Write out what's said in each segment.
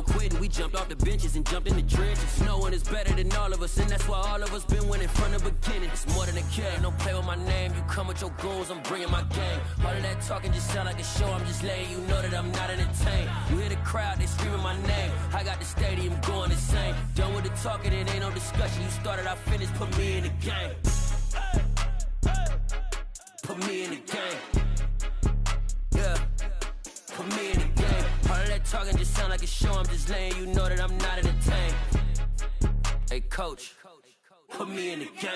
quitting. We jumped off the benches and jumped in the trenches. No one is better than all of us, and that's why all of us been winning from the beginning. It's more than a game, don't play with my name. You come with your goons, I'm bringing my game. All of that talking just sound like a show, I'm just letting you know that I'm not entertained. You hear the crowd, they screaming my name. I got the stadium going insane. Done with the talking, it ain't no discussion. You started, I finished, put me in the game. Put me in the game. Yeah, put me in the game. All of that talking just sound like a show, I'm just letting you know that I'm not entertained. Hey coach, put me in the game.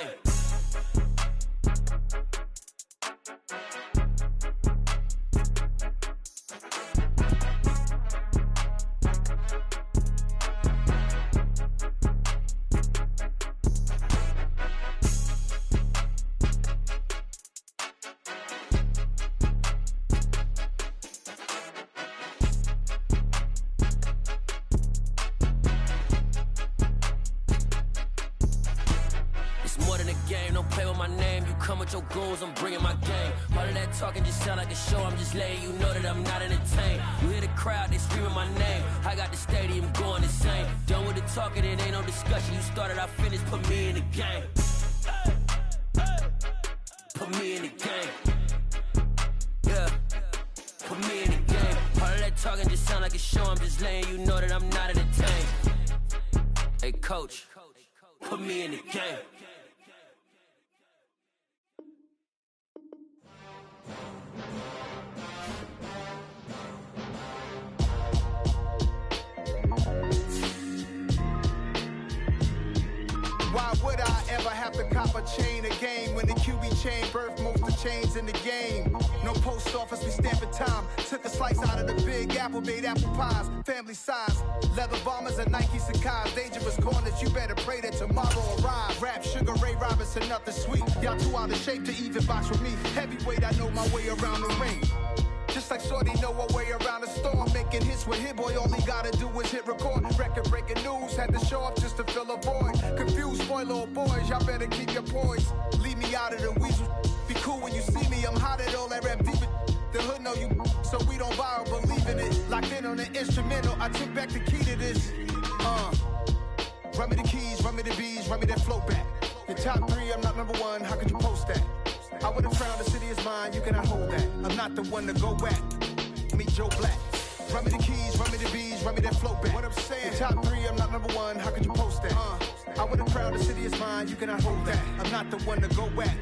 Your goals, I'm bringing my game. All of that talking just sound like a show, I'm just letting you know that I'm not entertained. You hear the crowd, they screaming my name. I got the stadium going insane. Done with the talking, it ain't no discussion. You started, I finished, put me in the game. Put me in the game. Yeah, put me in the game. All of that talking just sound like a show, I'm just letting you know that I'm not entertained. Hey coach, put me in the game. Why would I ever have to cop a chain a game when the QB chain birthed most of the chains in the game? No post office, we stamping time. Took a slice out of the big apple, made apple pies, family size. Leather bombers and Nike Sacai's. Dangerous corners, you better pray that tomorrow arrive. Rap, Sugar Ray Robinson, nothing sweet. Y'all too out of shape to even box with me. Heavyweight, I know my way around the ring. Just like Shorty know her way around the storm. Making hits with Hit Boy, all he gotta do is hit record. Record breaking news, had to show up just to fill a void. Confused boy, little boys, y'all better keep your poise. Leave me out of the weasel. Be cool when you see me, I'm hot at all that rap deep. The hood know you, so we don't borrow, believe in it. Locked in on the instrumental, I took back the key to this. Run me the keys, run me the bees, run me that flow back. Your top three, I'm not number one, how could you post that? I would've crowned the city is mine, you cannot hold that. I'm not the one to go back. Meet Joe Black. Run me the keys, run me the bees, run me that flow back. What I'm saying, your top three, I'm not number one, how could you post that? I would've crowned the city is mine, you cannot hold that. I'm not the one to go back.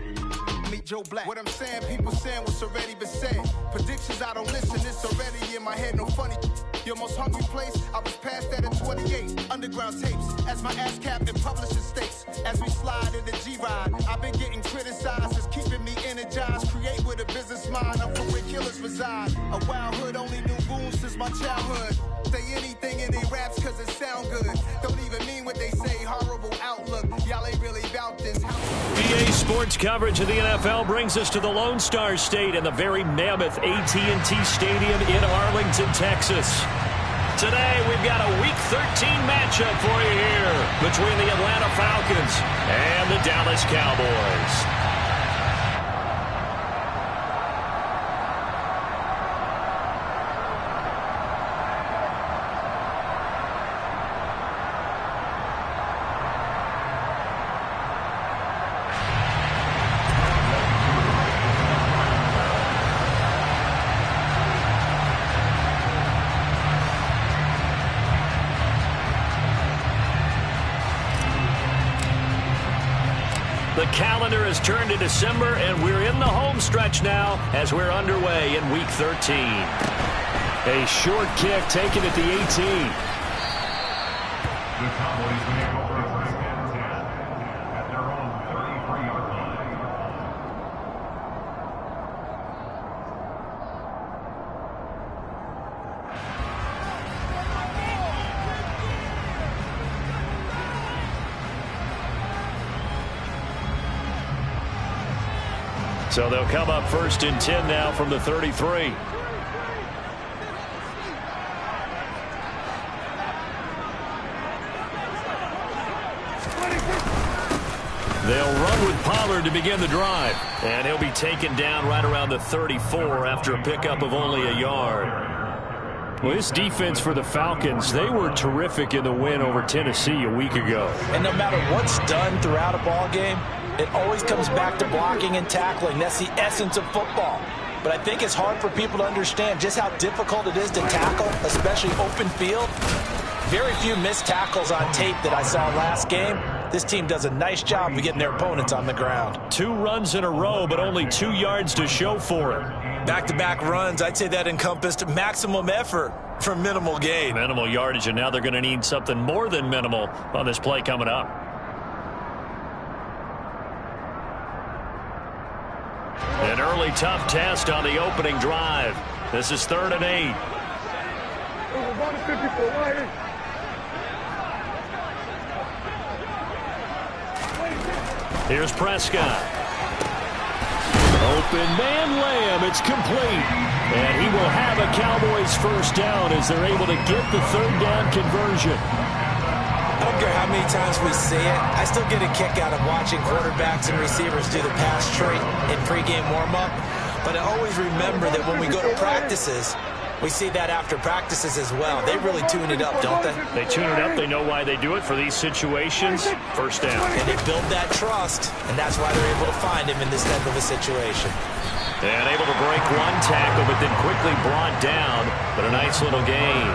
Meet Joe Black. What I'm saying, people saying what's already been said. Predictions, I don't listen, it's already in my head, no funny. Your most hungry place, I was past that in 28. Underground tapes, as my ass cap in publishing states. As we slide in the G-Ride, I've been getting criticized, it's keeping me energized. Create with a business mind, I'm from where killers reside. A wild hood, only knew goons since my childhood. Say anything in they raps cause it sound good. Don't even mean what they say, horrible outlook. Y'all ain't really about this. EA Sports coverage of the NFL brings us to the Lone Star State and the very mammoth AT&T Stadium in Arlington, Texas. Today, we've got a Week 13 matchup for you here between the Atlanta Falcons and the Dallas Cowboys. The calendar has turned to December, and we're in the home stretch now as we're underway in Week 13. A short kick taken at the 18. The Cowboys make over first and 10 at their own 33-yard line. So they'll come up first and 10 now from the 33. They'll run with Pollard to begin the drive. And he'll be taken down right around the 34 after a pickup of only a yard. Well, this defense for the Falcons, they were terrific in the win over Tennessee a week ago. And no matter what's done throughout a ball game, it always comes back to blocking and tackling. That's the essence of football. But I think it's hard for people to understand just how difficult it is to tackle, especially open field. Very few missed tackles on tape that I saw last game. This team does a nice job of getting their opponents on the ground. 2 runs in a row, but only 2 yards to show for it. Back-to-back runs, I'd say that encompassed maximum effort for minimal gain. Minimal yardage, and now they're going to need something more than minimal on this play coming up. An early tough test on the opening drive. This is 3rd and 8. Here's Prescott. Open man Lamb. It's complete. And he will have a Cowboys first down as they're able to get the 3rd down conversion. I don't care how many times we see it. I still get a kick out of watching quarterbacks and receivers do the pass tree in pregame warm-up. But I always remember that when we go to practices, we see that after practices as well. They really tune it up, don't they? They tune it up. They know why they do it for these situations. First down. And they build that trust, and that's why they're able to find him in this type of a situation. And able to break 1 tackle, but then quickly brought down. But a nice little gain.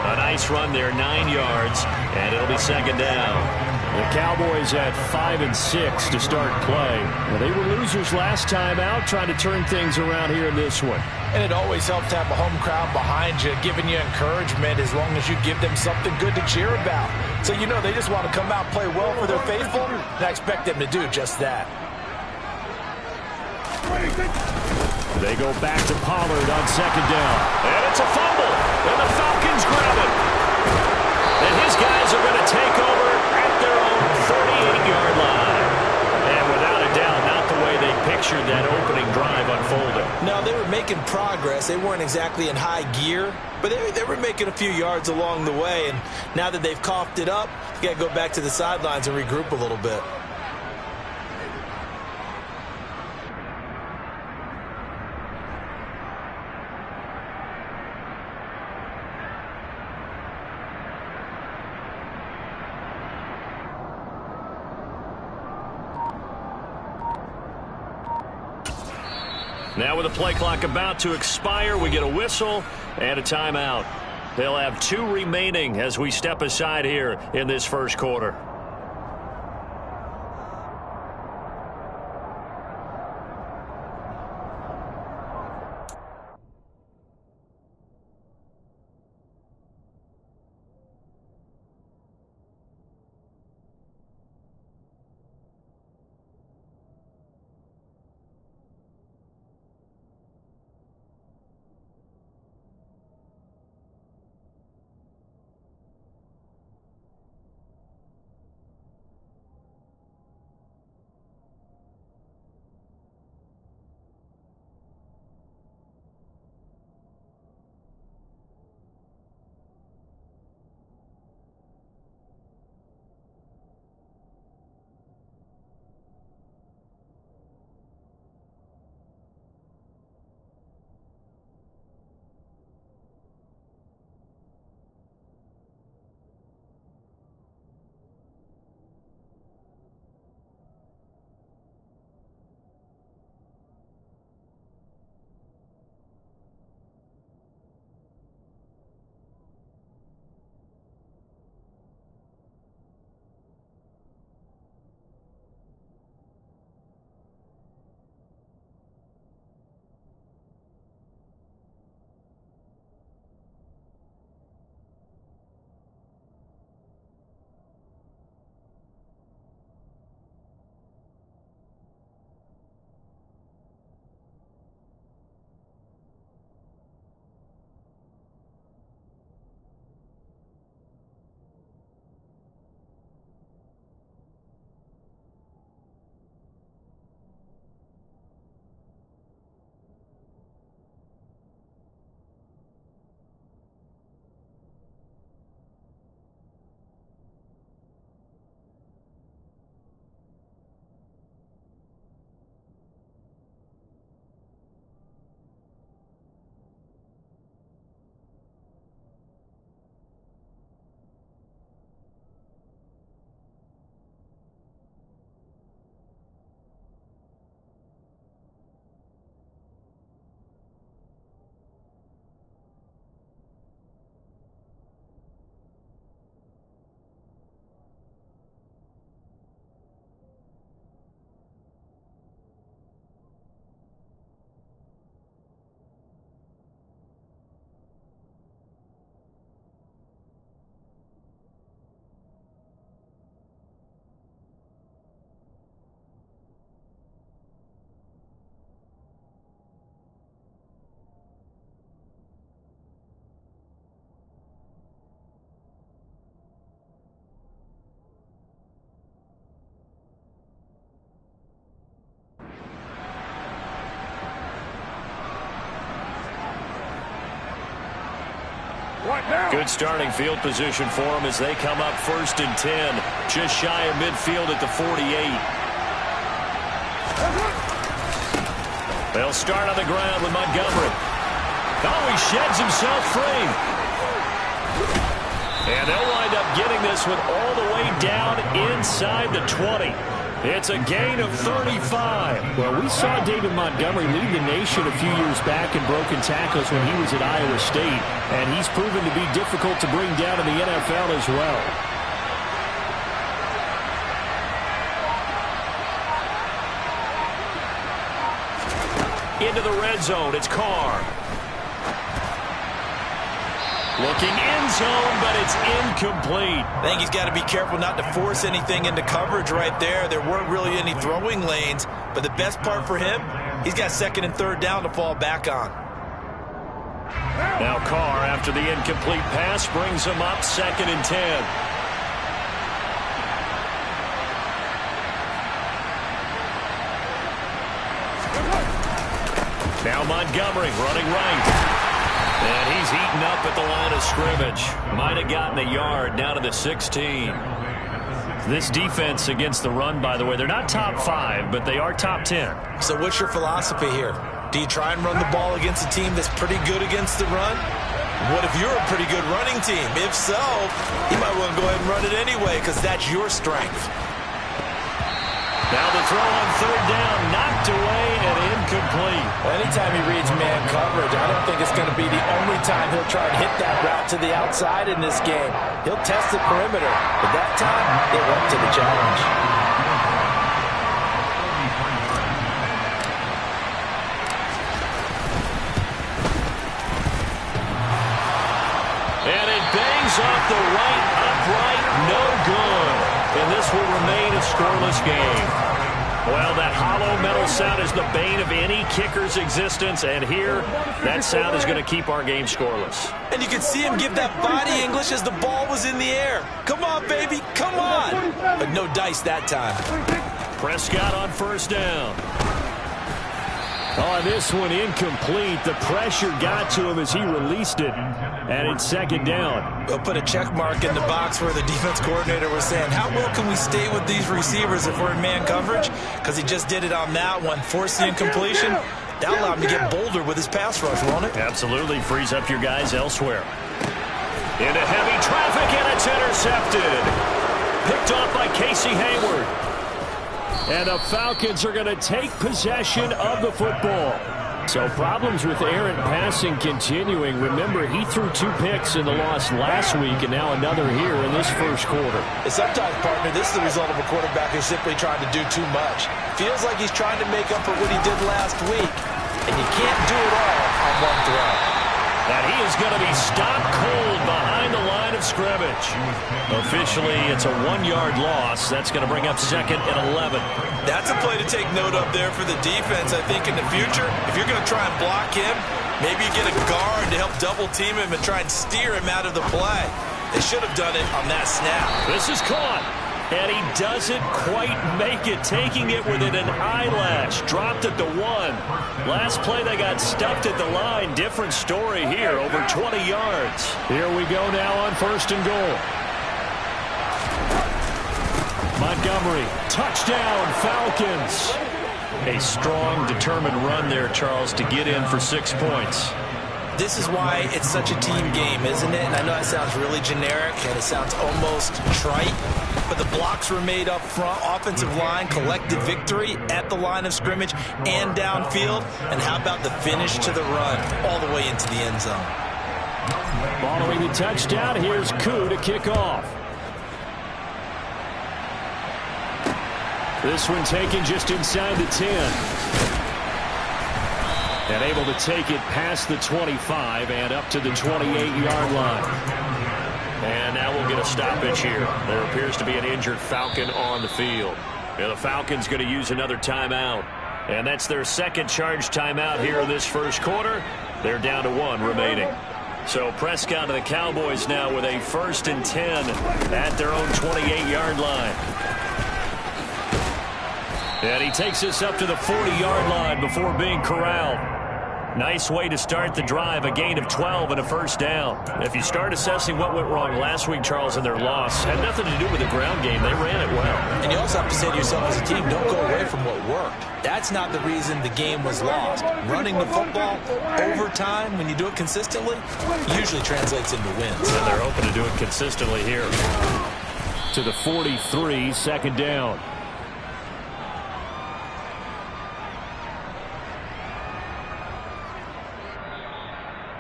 A nice run there, 9 yards, and it'll be 2nd down. The Cowboys at 5 and 6 to start play. Well, they were losers last time out, trying to turn things around here in this one. And it always helps to have a home crowd behind you, giving you encouragement as long as you give them something good to cheer about. So you know they just want to come out and play well for their faithful, and I expect them to do just that. They go back to Pollard on 2nd down. And it's a fumble, and the Falcons grab it. And his guys are going to take over at their own 38-yard line. And without a doubt, not the way they pictured that opening drive unfolding. No, they were making progress. They weren't exactly in high gear, but they were making a few yards along the way. And now that they've coughed it up, you got to go back to the sidelines and regroup a little bit. Now with the play clock about to expire, we get a whistle and a timeout. They'll have 2 remaining as we step aside here in this first quarter. Good starting field position for them as they come up 1st and 10. Just shy of midfield at the 48. They'll start on the ground with Montgomery. Oh, he sheds himself free. And they'll wind up getting this one all the way down inside the 20. It's a gain of 35. Well, we saw David Montgomery lead the nation a few years back in broken tackles when he was at Iowa State, and he's proven to be difficult to bring down in the NFL as well. Into the red zone, it's Carr. Looking end zone, but it's incomplete. I think he's got to be careful not to force anything into coverage right there. There weren't really any throwing lanes, but the best part for him, he's got 2nd and 3rd down to fall back on. Now Carr, after the incomplete pass, brings him up 2nd and 10. Now Montgomery running right. And he's eaten up at the line of scrimmage. Might have gotten a yard down to the 16. This defense against the run, by the way, they're not top 5, but they are top 10. So what's your philosophy here? Do you try and run the ball against a team that's pretty good against the run? What if you're a pretty good running team? If so, you might want to go ahead and run it anyway because that's your strength. Now the throw on 3rd down, knocked away and incomplete. Well, anytime he reads man coverage, I don't think it's going to be the only time he'll try and hit that route to the outside in this game. He'll test the perimeter, but that time, they went to the challenge. And it bangs off the right upright, no good. And this will remain a scoreless game. Well, that hollow metal sound is the bane of any kicker's existence, and here, that sound is going to keep our game scoreless. And you can see him give that body English as the ball was in the air. Come on, baby, come on. But no dice that time. Prescott on 1st down. Oh, this one incomplete. The pressure got to him as he released it. And it's 2nd down. We'll put a check mark in the box where the defense coordinator was saying, how well can we stay with these receivers if we're in man coverage? Because he just did it on that one. Forced the incompletion. That'll allow him to get bolder with his pass rush, won't it? Absolutely. Frees up your guys elsewhere. Into heavy traffic, and it's intercepted. Picked off by Casey Hayward. And the Falcons are going to take possession of the football. So problems with errant passing continuing. Remember, he threw 2 picks in the loss last week and now another here in this 1st quarter. And sometimes, partner, this is the result of a quarterback who's simply trying to do too much. Feels like he's trying to make up for what he did last week. And you can't do it all on one throw. And he is going to be stopped cold behind the line of scrimmage. Officially, it's a 1-yard loss. That's going to bring up 2nd and 11. That's a play to take note of there for the defense, I think, in the future. If you're going to try and block him, maybe you get a guard to help double-team him and try and steer him out of the play. They should have done it on that snap. This is caught. And he doesn't quite make it, taking it within an eyelash. Dropped at the 1. Last play, they got stuffed at the line. Different story here, over 20 yards. Here we go now on 1st and goal. Montgomery, touchdown, Falcons. A strong, determined run there, Charles, to get in for 6 points. This is why it's such a team game, isn't it? And I know it sounds really generic and it sounds almost trite, but the blocks were made up front. Offensive line collected victory at the line of scrimmage and downfield. And how about the finish to the run all the way into the end zone? Following the touchdown, here's Koo to kick off. This one taken just inside the 10. And able to take it past the 25 and up to the 28-yard line. And now we'll get a stoppage here. There appears to be an injured Falcon on the field. And the Falcons going to use another timeout. And that's their 2nd charge timeout here in this 1st quarter. They're down to 1 remaining. So Prescott and the Cowboys now with a 1st and 10 at their own 28-yard line. And he takes us up to the 40-yard line before being corralled. Nice way to start the drive, a gain of 12 and a first down. If you start assessing what went wrong last week, Charles, in their loss, had nothing to do with the ground game. They ran it well. And you also have to say to yourself as a team, don't go away from what worked. That's not the reason the game was lost. Running the football over time, when you do it consistently, usually translates into wins. And they're hoping to do it consistently here. To the 43, second down.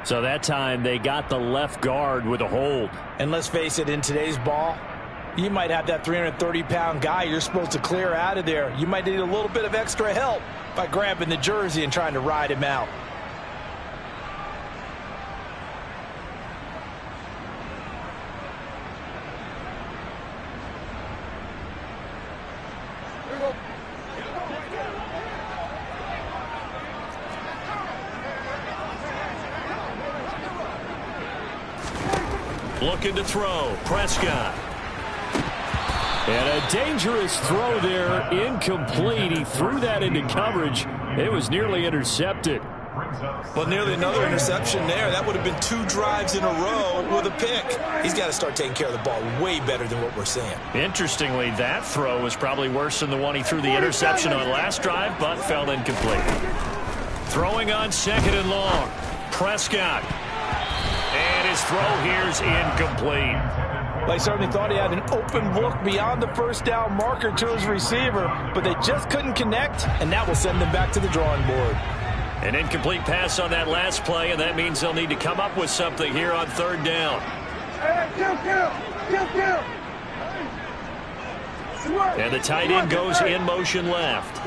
So that time they got the left guard with a hold. And let's face it, in today's ball, you might have that 330-pound guy you're supposed to clear out of there. You might need a little bit of extra help by grabbing the jersey and trying to ride him out. Looking to throw. Prescott. And a dangerous throw there. Incomplete. He threw that into coverage. It was nearly intercepted. Well, nearly another interception there. That would have been 2 drives in a row with a pick. He's got to start taking care of the ball way better than what we're seeing. Interestingly, that throw was probably worse than the one he threw the interception on last drive, but fell incomplete. Throwing on second and long. Prescott. And his throw here's incomplete. They certainly thought he had an open look beyond the first down marker to his receiver, but they just couldn't connect, and that will send them back to the drawing board. An incomplete pass on that last play, and that means they'll need to come up with something here on third down. And the tight end goes in motion left.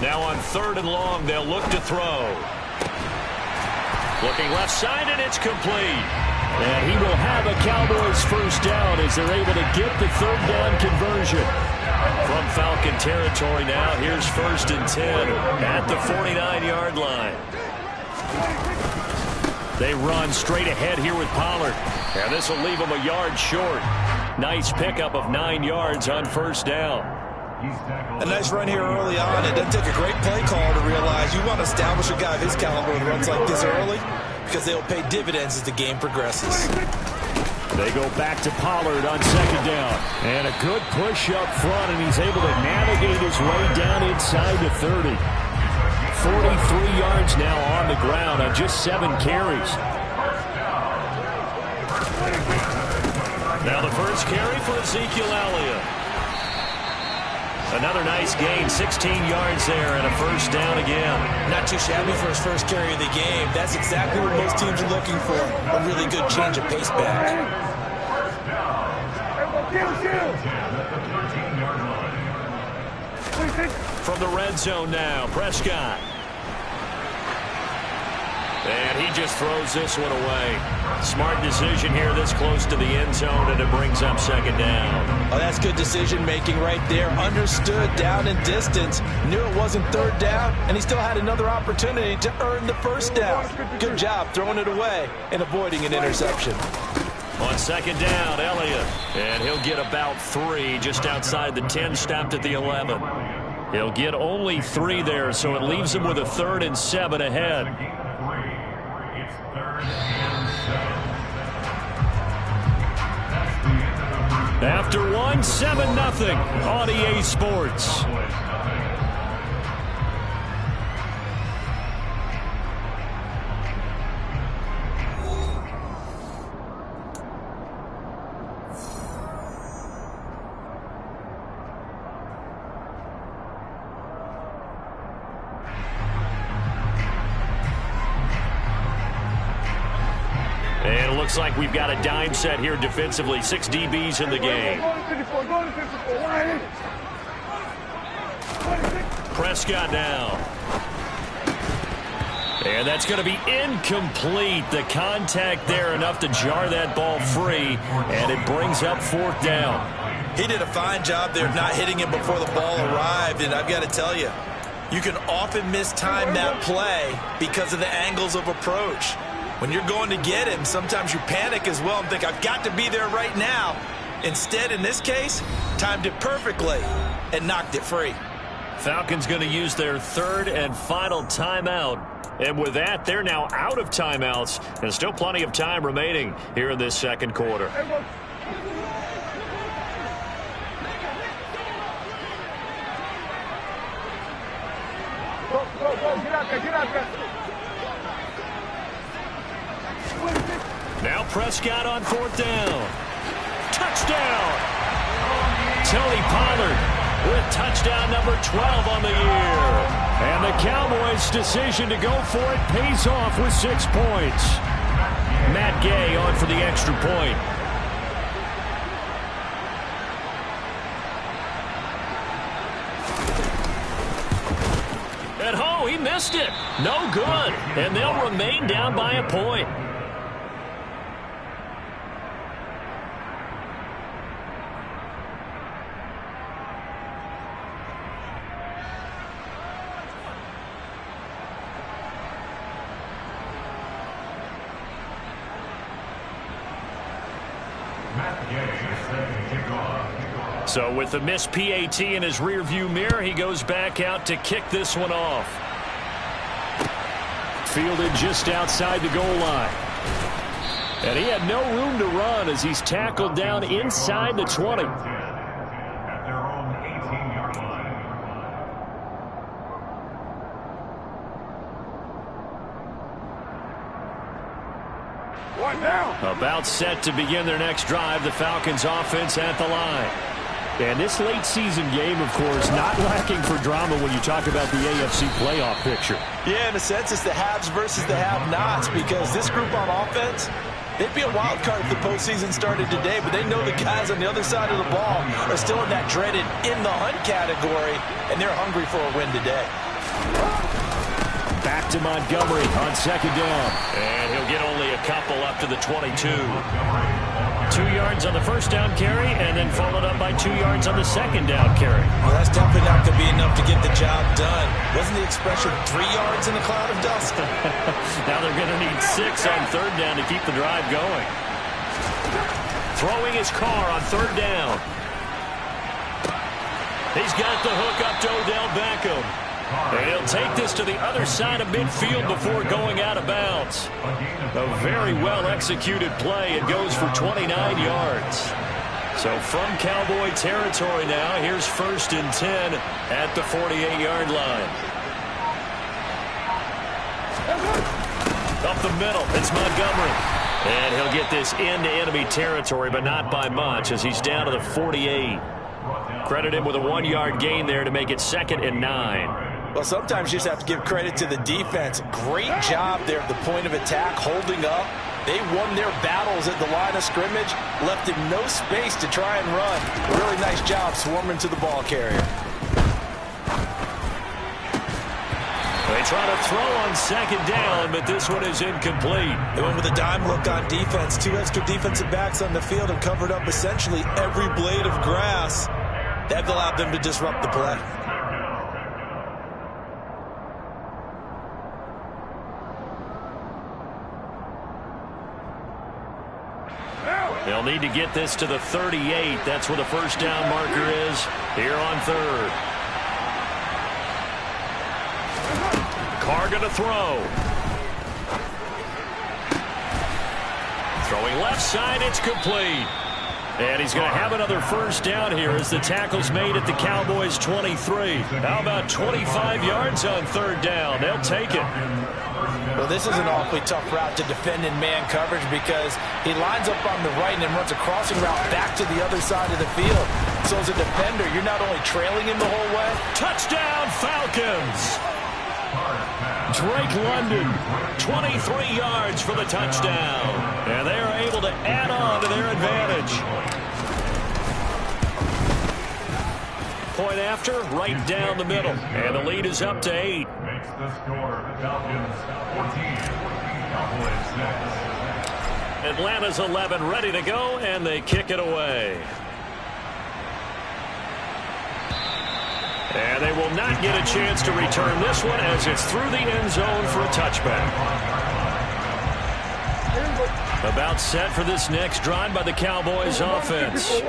Now on third and long, they'll look to throw. Looking left side, and it's complete. And he will have a Cowboys first down as they're able to get the third down conversion. From Falcon territory now, here's first and 10 at the 49-yard line. They run straight ahead here with Pollard. And this will leave them a yard short. Nice pickup of 9 yards on first down. A nice run here early on. It doesn't take a great play caller to realize you want to establish a guy of his caliber with runs like this early because they'll pay dividends as the game progresses. They go back to Pollard on second down. And a good push up front, and he's able to navigate his way down inside the 30. 43 yards now on the ground on just 7 carries. Now the first carry for Ezekiel Elliott. Another nice gain, 16 yards there, and a first down again. Not too shabby for his first carry of the game. That's exactly what most teams are looking for. A really good change of pace back. From the red zone now, Prescott. And he just throws this one away. Smart decision here this close to the end zone, and it brings up second down. Oh, that's good decision-making right there. Understood down and distance. Knew it wasn't third down, and he still had another opportunity to earn the first down. Good job throwing it away and avoiding an interception. On second down, Elliott. And he'll get about 3 just outside the 10, stopped at the 11. He'll get only 3 there, so it leaves him with a 3rd and 7 ahead. After 1, 7-0 on EA Sports. And it looks like we've got a dime set here defensively. 6 DBs in the game. Prescott now. And that's going to be incomplete. The contact there enough to jar that ball free. And it brings up 4th down. He did a fine job there of not hitting him before the ball arrived. And I've got to tell you, you can often mistime that play because of the angles of approach. When you're going to get him, sometimes you panic as well and think, I've got to be there right now. Instead, in this case, timed it perfectly and knocked it free. Falcons going to use their third and final timeout. And with that, they're now out of timeouts. And still plenty of time remaining here in this second quarter. Now Prescott on fourth down. Touchdown! Tony Pollard with touchdown number 12 on the year. And the Cowboys' decision to go for it pays off with 6 points. Matt Gay on for the extra point. And oh, he missed it. No good. And they'll remain down by a point. So with the missed PAT in his rearview mirror, he goes back out to kick this one off. Fielded just outside the goal line. And he had no room to run as he's tackled down inside the 20. At their own 18-yard line. One down. About set to begin their next drive, the Falcons offense at the line. And this late season game, of course, not lacking for drama when you talk about the AFC playoff picture. Yeah, in a sense, it's the haves versus the have-nots, because this group on offense, they'd be a wild card if the postseason started today, but they know the guys on the other side of the ball are still in that dreaded in-the-hunt category, and they're hungry for a win today. Back to Montgomery on second down. And he'll get only a couple up to the 22. 2 yards on the first down carry, and then followed up by 2 yards on the second down carry. Well, that's definitely not going to be enough to get the job done. Wasn't the expression 3 yards in a cloud of dust? Now they're going to need 6 on third down to keep the drive going. Throwing his car on third down. He's got the hook up to Odell Beckham. And he'll take this to the other side of midfield before going out of bounds. A very well-executed play. It goes for 29 yards. So from Cowboy territory now, here's 1st and 10 at the 48-yard line. Up the middle, it's Montgomery. And he'll get this into enemy territory, but not by much as he's down to the 48. Credit him with a 1-yard gain there to make it 2nd and 9. Well, sometimes you just have to give credit to the defense. Great job there at the point of attack, holding up. They won their battles at the line of scrimmage, left him no space to try and run. Really nice job swarming to the ball carrier. They try to throw on second down, but this one is incomplete. They went with a dime look on defense. 2 extra defensive backs on the field and covered up essentially every blade of grass. That allowed them to disrupt the play. They'll need to get this to the 38. That's where the first down marker is here on third. Carr going to throw. Throwing left side, it's complete. And he's going to have another first down here as the tackle's made at the Cowboys' 23. How about 25 yards on third down? They'll take it. Well, this is an awfully tough route to defend in man coverage because he lines up on the right and then runs a crossing route back to the other side of the field. So as a defender, you're not only trailing him the whole way. Touchdown, Falcons! Drake London, 23 yards for the touchdown. And they are able to add on to their advantage. Point after, right down the middle. And the lead is up to 8. Makes the score Falcons 14, Cowboys 6. Atlanta's 11 ready to go, and they kick it away. And they will not get a chance to return this one as it's through the end zone for a touchback. About set for this next drive by the Cowboys offense.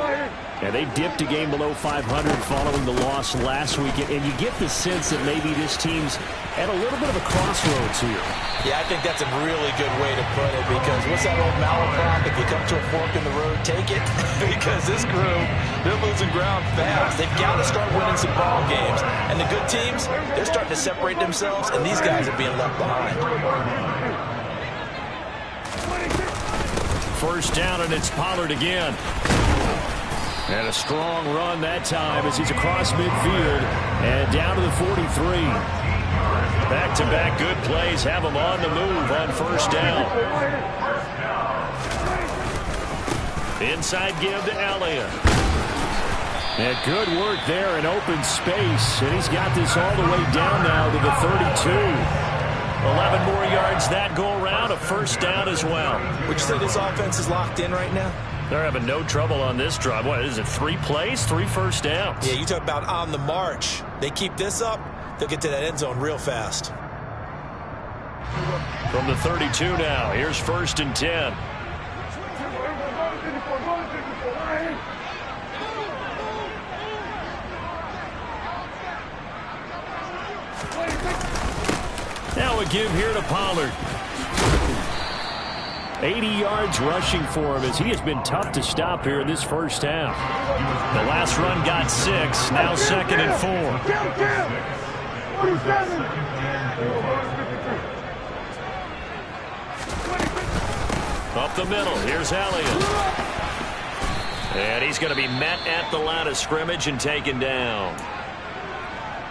Yeah, they dipped a game below 500 following the loss last week, and you get the sense that maybe this team's at a little bit of a crossroads here. Yeah, I think that's a really good way to put it, because what's that old malaprop? If you come to a fork in the road, take it. Because this group, they're losing ground fast. They've got to start winning some ball games. And the good teams, they're starting to separate themselves, and these guys are being left behind. First down, and it's Pollard again. And a strong run that time as he's across midfield and down to the 43. Back-to-back good plays have him on the move on first down. Inside give to Elliott. And good work there in open space. And he's got this all the way down now to the 32. 11 more yards that go around. A first down as well. Would you say this offense is locked in right now? They're having no trouble on this drive. What is it, 3 plays, 3 first downs? Yeah, you talk about on the march. They keep this up, they'll get to that end zone real fast. From the 32 now, here's 1st and 10. Now a give here to Pollard. 80 yards rushing for him as he has been tough to stop here in this first half. The last run got 6, now 2nd and 4. Up the middle, here's Elliott. And he's going to be met at the line of scrimmage and taken down.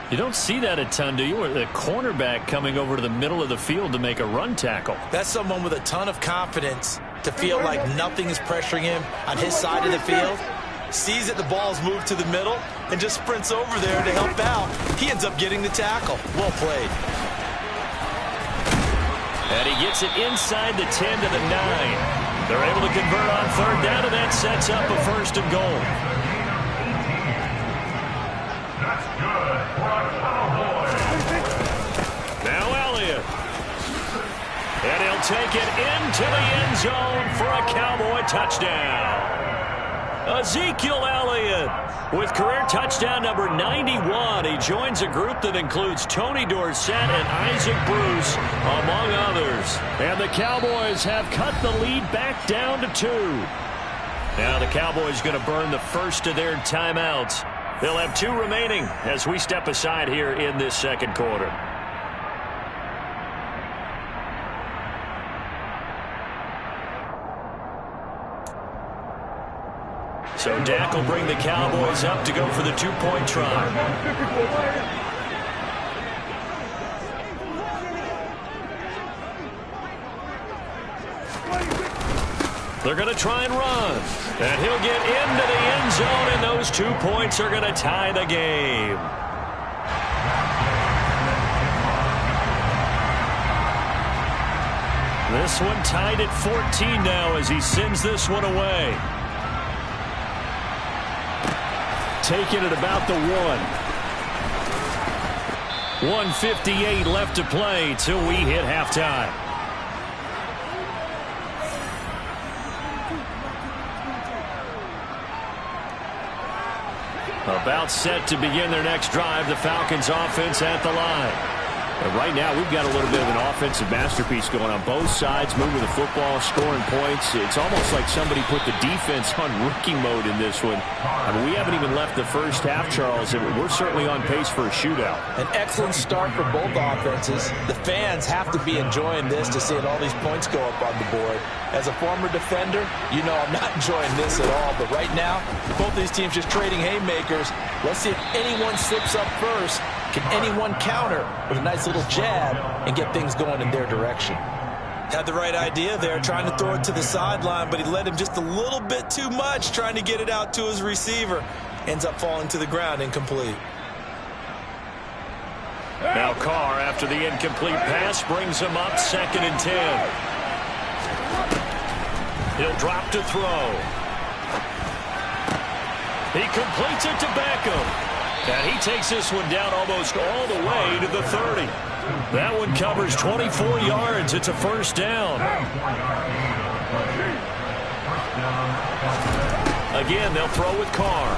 You don't see that a ton, do you? The cornerback coming over to the middle of the field to make a run tackle. That's someone with a ton of confidence to feel like nothing is pressuring him on his side of the field. Sees that the ball's moved to the middle and just sprints over there to help out. He ends up getting the tackle. Well played. And he gets it inside the 10 to the 9. They're able to convert on 3rd down, and that sets up a 1st and goal. Now Elliott. And he'll take it into the end zone for a Cowboy touchdown. Ezekiel Elliott with career touchdown number 91. He joins a group that includes Tony Dorsett and Isaac Bruce, among others. And the Cowboys have cut the lead back down to 2. Now the Cowboys going to burn the first of their timeouts. They'll have 2 remaining as we step aside here in this second quarter. So Dak will bring the Cowboys up to go for the 2-point try. They're going to try and run. And he'll get into the end zone, and those 2 points are going to tie the game. This one tied at 14 now as he sends this one away. Taking it about the 1. 1:58 left to play till we hit halftime. About set to begin their next drive. The Falcons offense at the line. And right now we've got a little bit of an offensive masterpiece going on both sides, moving the football, scoring points. It's almost like somebody put the defense on rookie mode in this one. I mean, we haven't even left the first half, Charles, and we're certainly on pace for a shootout. An excellent start for both offenses. The fans have to be enjoying this to see all these points go up on the board. As a former defender, you know I'm not enjoying this at all. But right now, both these teams just trading haymakers. Let's see if anyone slips up first. Can anyone counter with a nice little jab and get things going in their direction? Had the right idea there, trying to throw it to the sideline, but he led him just a little bit too much, trying to get it out to his receiver. Ends up falling to the ground, incomplete. Now Carr, after the incomplete pass, brings him up 2nd and 10. He'll drop to throw. He completes it to Beckham. And he takes this one down almost all the way to the 30. That one covers 24 yards. It's a first down. Again, they'll throw with Carr.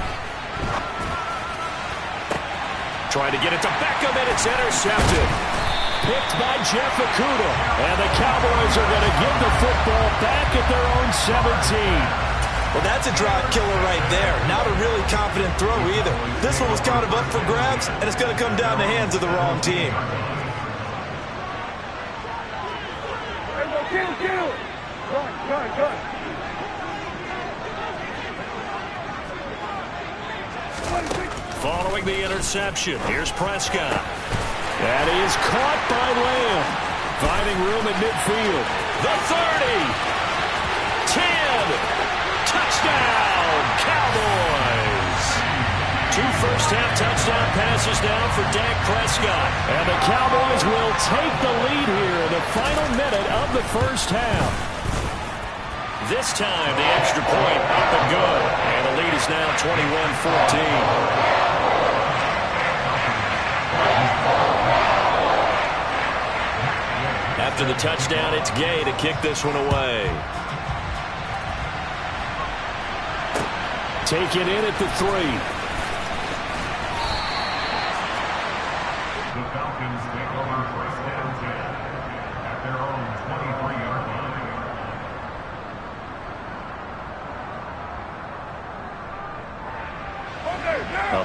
Trying to get it to Beckham, and it's intercepted. Picked by Jeff Okudah. And the Cowboys are going to give the football back at their own 17. Well, that's a drive killer right there. Not a really confident throw either. This one was kind of up for grabs, and it's going to come down the hands of the wrong team. Following the interception, here's Prescott. That is caught by Lamb. Finding room at midfield. The 30. 10. Touchdown, Cowboys! 2 first-half touchdown passes now for Dak Prescott. And the Cowboys will take the lead here in the final minute of the first half. This time, the extra point up and good. And the lead is now 21-14. After the touchdown, it's Gay to kick this one away. Taken in at the 3. The Falcons take over first and 10 at their own 23-yard line.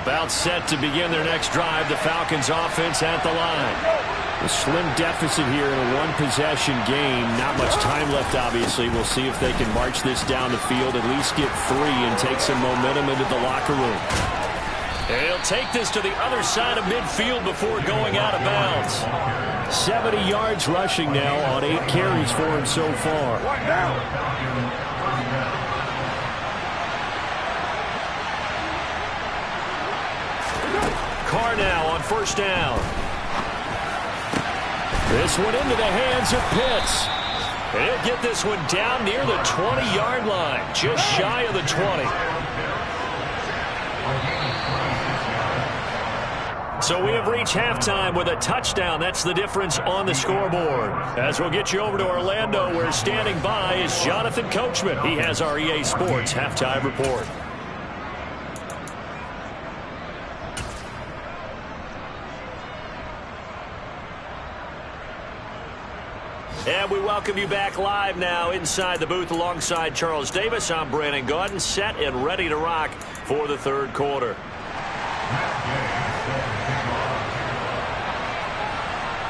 About set to begin their next drive, the Falcons offense at the line. A slim deficit here in a one-possession game. Not much time left, obviously. We'll see if they can march this down the field, at least get 3 and take some momentum into the locker room. And he'll take this to the other side of midfield before going out of bounds. 70 yards rushing now on 8 carries for him so far. Carr now on first down. This one into the hands of Pitts. And he'll get this one down near the 20-yard line, just shy of the 20. So we have reached halftime with a touchdown. That's the difference on the scoreboard. As we'll get you over to Orlando, where standing by is Jonathan Coachman. He has our EA Sports halftime report. And we welcome you back live now inside the booth alongside Charles Davis. I'm Brandon Gaudin, set and ready to rock for the third quarter.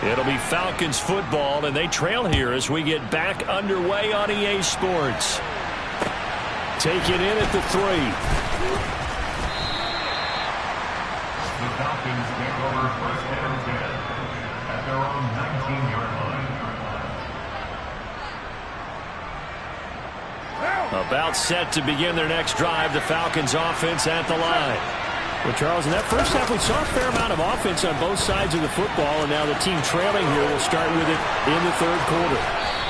It'll be Falcons football, and they trail here as we get back underway on EA Sports. Taken in at the 3. The Falcons take over first and 10 at their own 19-yard line. About set to begin their next drive, the Falcons offense at the line. Well, Charles, in that first half, we saw a fair amount of offense on both sides of the football, and now the team trailing here will start with it in the third quarter.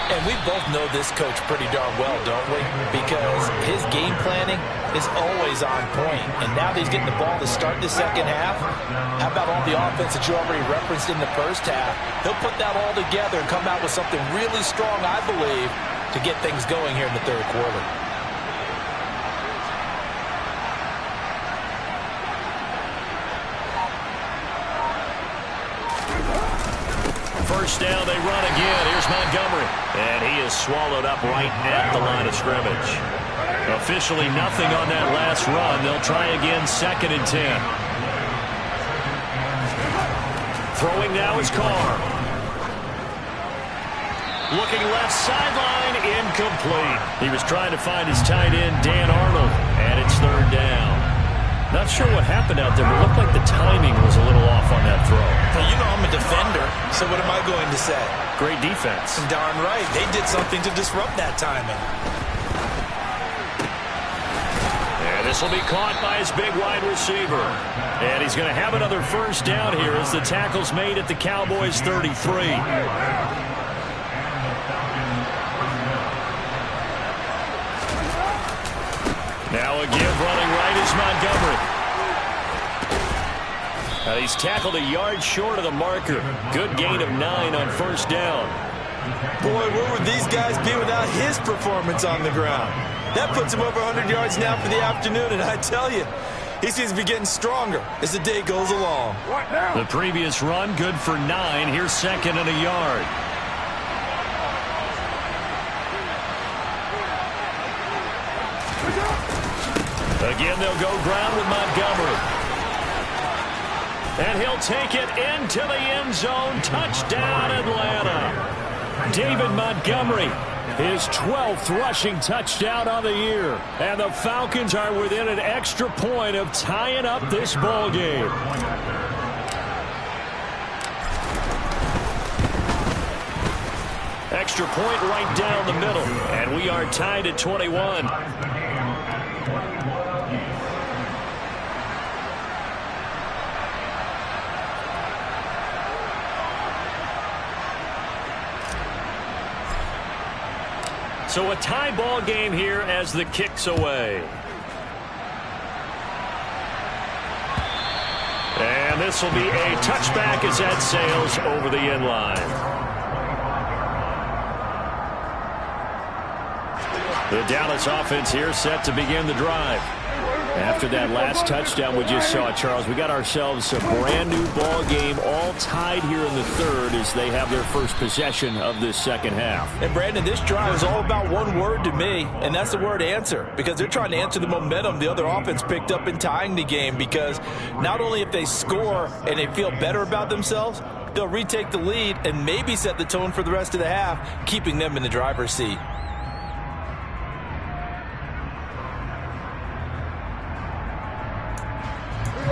And we both know this coach pretty darn well, don't we? Because his game planning is always on point. And now that he's getting the ball to start the second half, how about all the offense that you already referenced in the first half? He'll put that all together and come out with something really strong, I believe, to get things going here in the third quarter. First down, they run again. Here's Montgomery. And he is swallowed up right at the line of scrimmage. Officially nothing on that last run. They'll try again, 2nd and 10. Throwing now is Carr. Looking left sideline, incomplete. He was trying to find his tight end, Dan Arnold, and it's 3rd down. Not sure what happened out there, but it looked like the timing was a little off on that throw. Well, you know I'm a defender, so what am I going to say? Great defense. Darn right. They did something to disrupt that timing. And this will be caught by his big wide receiver. And he's going to have another first down here as the tackle's made at the Cowboys 33. Now a give running right is Montgomery. He's tackled a yard short of the marker. Good gain of 9 on first down. Boy, where would these guys be without his performance on the ground? That puts him over 100 yards now for the afternoon, and I tell you, he seems to be getting stronger as the day goes along. The previous run, good for 9. Here's second and a yard. Again, they'll go ground with Montgomery. And he'll take it into the end zone. Touchdown, Atlanta. David Montgomery, his 12th rushing touchdown on the year. And the Falcons are within an extra point of tying up this ball game. Extra point right down the middle. And we are tied at 21. So a tie ball game here as the kick's away. And this will be a touchback as that sails over the end line. The Dallas offense here set to begin the drive. After that last touchdown we just saw, Charles, we got ourselves a brand new ball game, all tied here in the third as they have their first possession of this second half. And Brandon, this drive is all about one word to me, and that's the word answer, because they're trying to answer the momentum the other offense picked up in tying the game, because not only if they score and they feel better about themselves, they'll retake the lead and maybe set the tone for the rest of the half, keeping them in the driver's seat.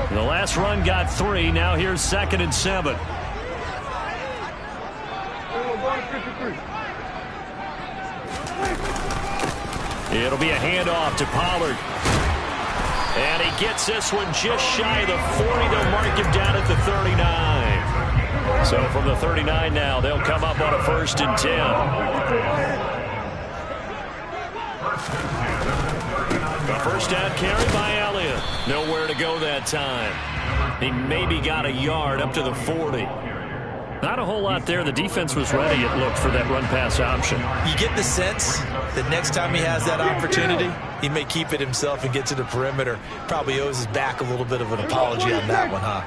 The last run got 3. Now here's second and 7. It'll be a handoff to Pollard. And he gets this one just shy of the 40. They'll mark him down at the 39. So from the 39 now, they'll come up on a 1st and 10. A first down carry by Elliott. Nowhere to go that time. He maybe got a yard up to the 40. Not a whole lot there. The defense was ready, it looked, for that run-pass option. You get the sense that next time he has that opportunity, he may keep it himself and get to the perimeter. Probably owes his back a little bit of an apology on that one, huh?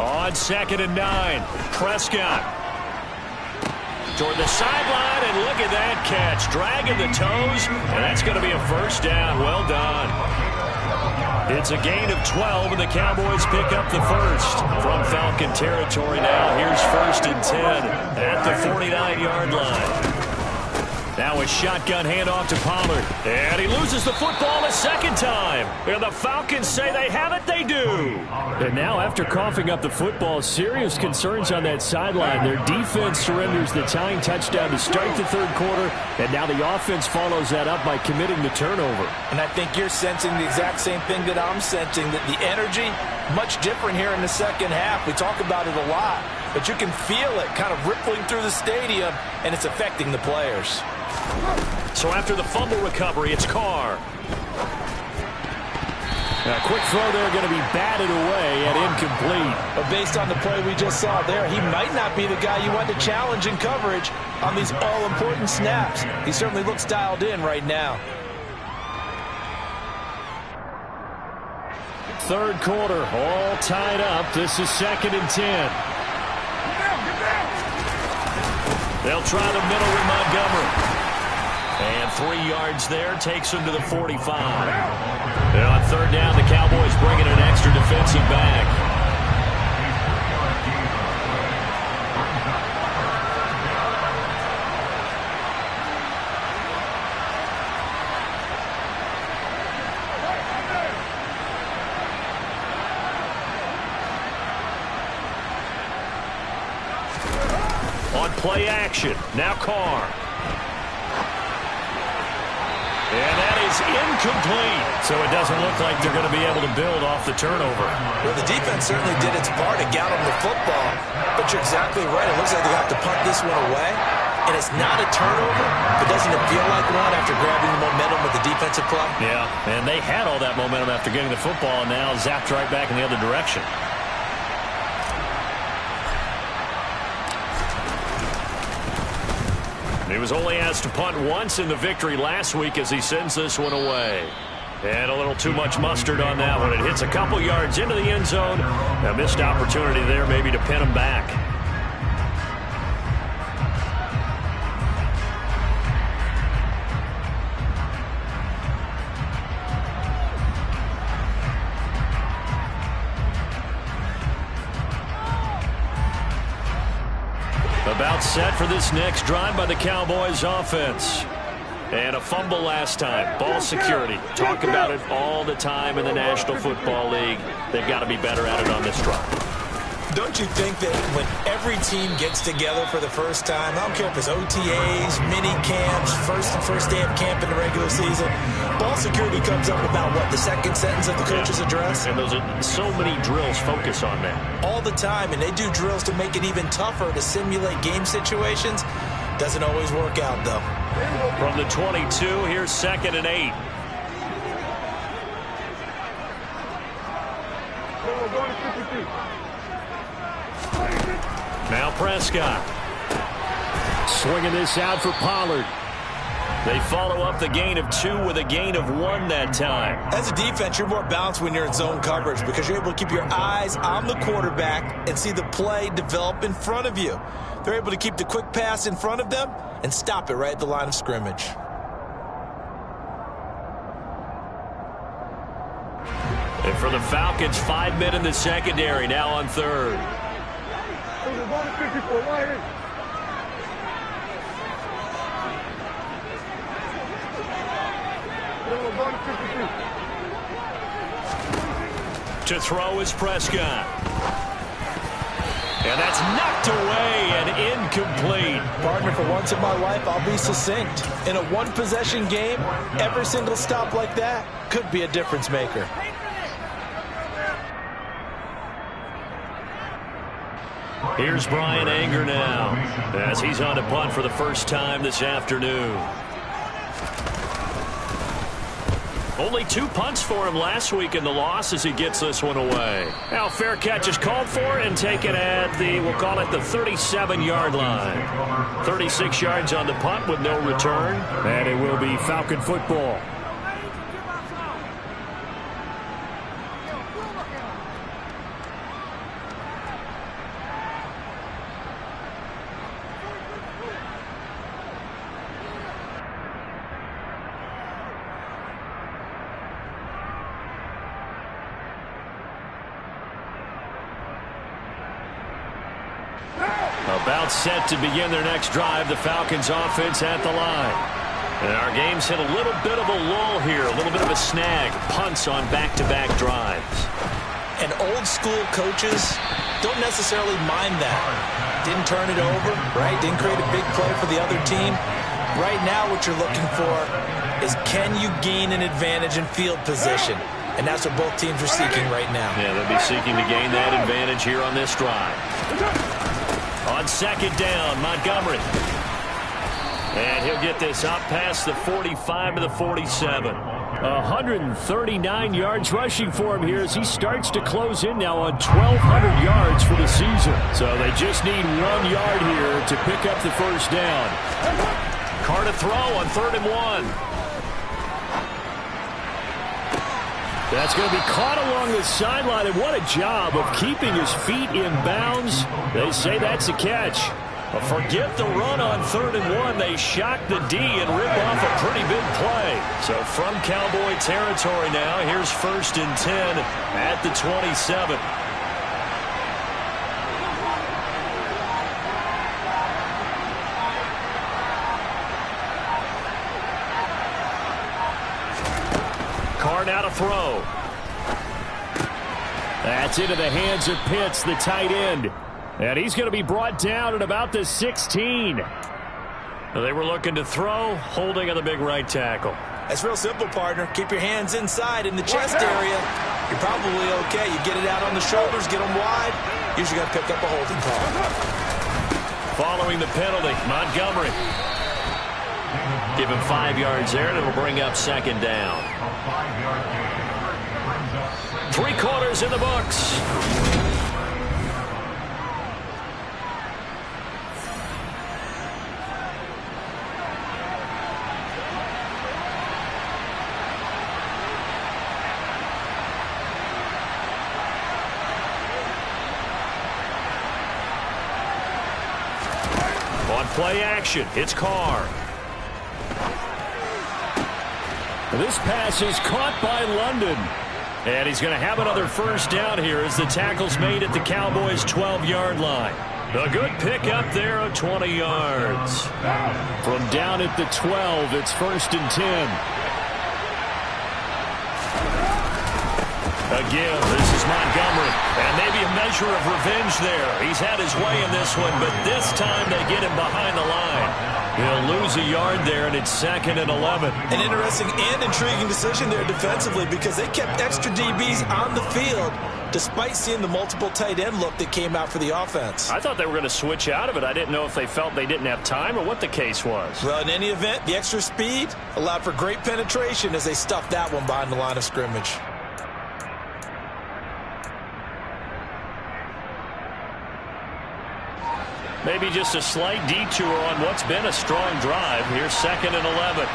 On 2nd and 9, Prescott toward the sideline, and look at that catch. Dragging the toes, and that's going to be a first down. Well done. It's a gain of 12, and the Cowboys pick up the first from Falcon territory now. Here's 1st and 10 at the 49-yard line. Now a shotgun handoff to Pollard, and he loses the football a second time. And the Falcons say they have it, they do. And now after coughing up the football, serious concerns on that sideline. Their defense surrenders the tying touchdown to start the third quarter, and now the offense follows that up by committing the turnover. And I think you're sensing the exact same thing that I'm sensing, that the energy, much different here in the second half. We talk about it a lot, but you can feel it kind of rippling through the stadium, and it's affecting the players. So after the fumble recovery, it's Carr. A quick throw there, going to be batted away and incomplete. But based on the play we just saw there, he might not be the guy you want to challenge in coverage on these all-important snaps. He certainly looks dialed in right now. Third quarter, all tied up. This is 2nd and 10. They'll try the middle with Montgomery. And 3 yards there takes him to the 45. And on 3rd down, the Cowboys bringing an extra defensive back. On play action, now Carr. And that is incomplete. So it doesn't look like they're going to be able to build off the turnover. Well, the defense certainly did its part to get them the football. But you're exactly right. It looks like they have to punt this one away. And it's not a turnover, but doesn't it feel like one after grabbing the momentum with the defensive play? Yeah, and they had all that momentum after getting the football, and now zapped right back in the other direction. He was only asked to punt once in the victory last week as he sends this one away. And a little too much mustard on that one. It hits a couple yards into the end zone. A missed opportunity there maybe to pin him back. About set for this next drive by the Cowboys offense. And a fumble last time. Ball security. Talk about it all the time in the National Football League. They've got to be better at it on this drive. Don't you think that when every team gets together for the first time, I don't care if it's OTAs, mini camps, first day of camp in the regular season, ball security comes up about what, the second sentence of the coach's address? And those are so many drills focus on that. All the time, and they do drills to make it even tougher to simulate game situations. Doesn't always work out, though. From the 22, here's 2nd and 8. Now Prescott. Swinging this out for Pollard. They follow up the gain of 2 with a gain of 1 that time. As a defense, you're more balanced when you're in zone coverage because you're able to keep your eyes on the quarterback and see the play develop in front of you. They're able to keep the quick pass in front of them and stop it right at the line of scrimmage. And for the Falcons, 5 men in the secondary, now on 3rd. To throw is Prescott. And that's knocked away and incomplete. Partner, for once in my life, I'll be succinct. In a one-possession game, every single stop like that could be a difference maker. Here's Brian Anger now as he's on to punt for the first time this afternoon. Only 2 punts for him last week in the loss as he gets this one away. Now fair catch is called for and taken at the, we'll call it the 37-yard line. 36 yards on the punt with no return. And it will be Falcon football. About set to begin their next drive, the Falcons offense at the line. And our game's hit a little bit of a lull here, a little bit of a snag. Punts on back-to-back drives. And old school coaches don't necessarily mind that. Didn't turn it over, right? Didn't create a big play for the other team. Right now what you're looking for is can you gain an advantage in field position? And that's what both teams are seeking right now. Yeah, they'll be seeking to gain that advantage here on this drive. On 2nd down, Montgomery. And he'll get this up past the 45 to the 47. 139 yards rushing for him here as he starts to close in now on 1,200 yards for the season. So they just need 1 yard here to pick up the first down. Carr to throw on 3rd and 1. That's going to be caught along the sideline, and what a job of keeping his feet in bounds. They say that's a catch. But forget the run on 3rd and 1. They shock the D and rip off a pretty big play. So from Cowboy territory now, here's 1st and 10 at the 27. Carr now to throw. That's into the hands of Pitts, the tight end. And he's going to be brought down at about the 16. They were looking to throw, holding on the big right tackle. That's real simple, partner. Keep your hands inside in the chest area. You're probably okay. You get it out on the shoulders, get them wide. Usually got to pick up a holding call. Following the penalty, Montgomery. Give him 5 yards there, and it'll bring up 2nd down. 3 quarters in the books. On play action, it's Carr. This pass is caught by London. And he's going to have another first down here as the tackle's made at the Cowboys' 12-yard line. A good pickup there of 20 yards. From down at the 12, it's 1st and 10. Again, this is Montgomery. And maybe a measure of revenge there. He's had his way in this one, but this time they get him behind the line. He'll lose a yard there, and it's 2nd and 11. An interesting and intriguing decision there defensively because they kept extra DBs on the field despite seeing the multiple tight end look that came out for the offense. I thought they were going to switch out of it. I didn't know if they felt they didn't have time or what the case was. Well, in any event, the extra speed allowed for great penetration as they stuffed that one behind the line of scrimmage. Maybe just a slight detour on what's been a strong drive. Here's 2nd and 11.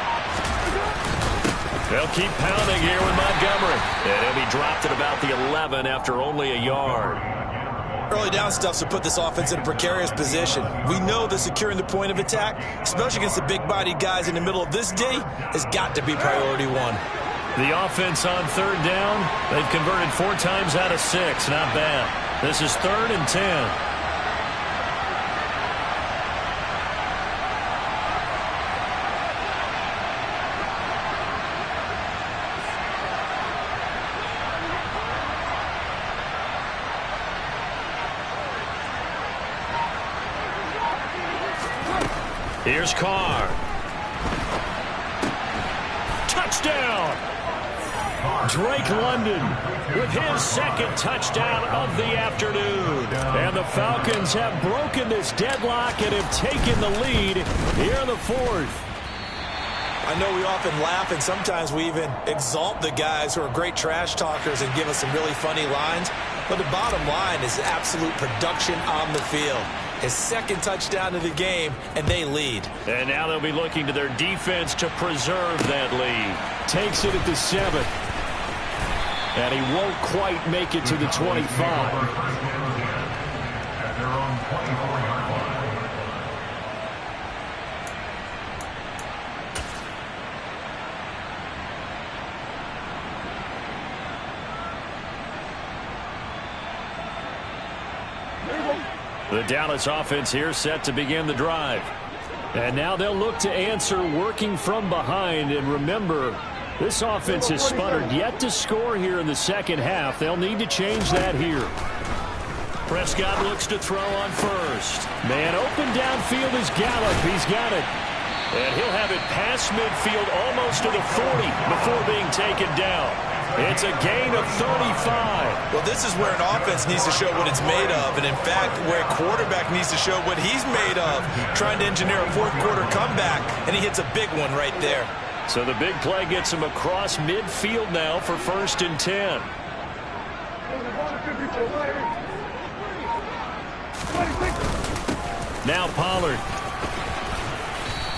They'll keep pounding here with Montgomery. And he'll be dropped at about the 11 after only a yard. Early down stuffs will put this offense in a precarious position. We know that securing the point of attack, especially against the big-bodied guys in the middle of this D, has got to be priority one. The offense on 3rd down, they've converted 4 times out of 6. Not bad. This is 3rd and 10. Here's Carr. Touchdown! Drake London with his 2nd touchdown of the afternoon. And the Falcons have broken this deadlock and have taken the lead here in the 4th. I know we often laugh and sometimes we even exalt the guys who are great trash talkers and give us some really funny lines. But the bottom line is absolute production on the field. His 2nd touchdown of the game, and they lead. And now they'll be looking to their defense to preserve that lead. Takes it at the 7. And he won't quite make it to the 25. At their own 24-yard line. The Dallas offense here set to begin the drive. And now they'll look to answer working from behind. And remember, this offense has sputtered yet to score here in the 2nd half. They'll need to change that here. Prescott looks to throw on 1st. Man open downfield is Gallup. He's got it. And he'll have it past midfield almost to the 40 before being taken down. It's a gain of 35. Well, this is where an offense needs to show what it's made of. And, in fact, where a quarterback needs to show what he's made of, trying to engineer a 4th-quarter comeback, and he hits a big one right there. So the big play gets him across midfield now for 1st and 10. Now Pollard.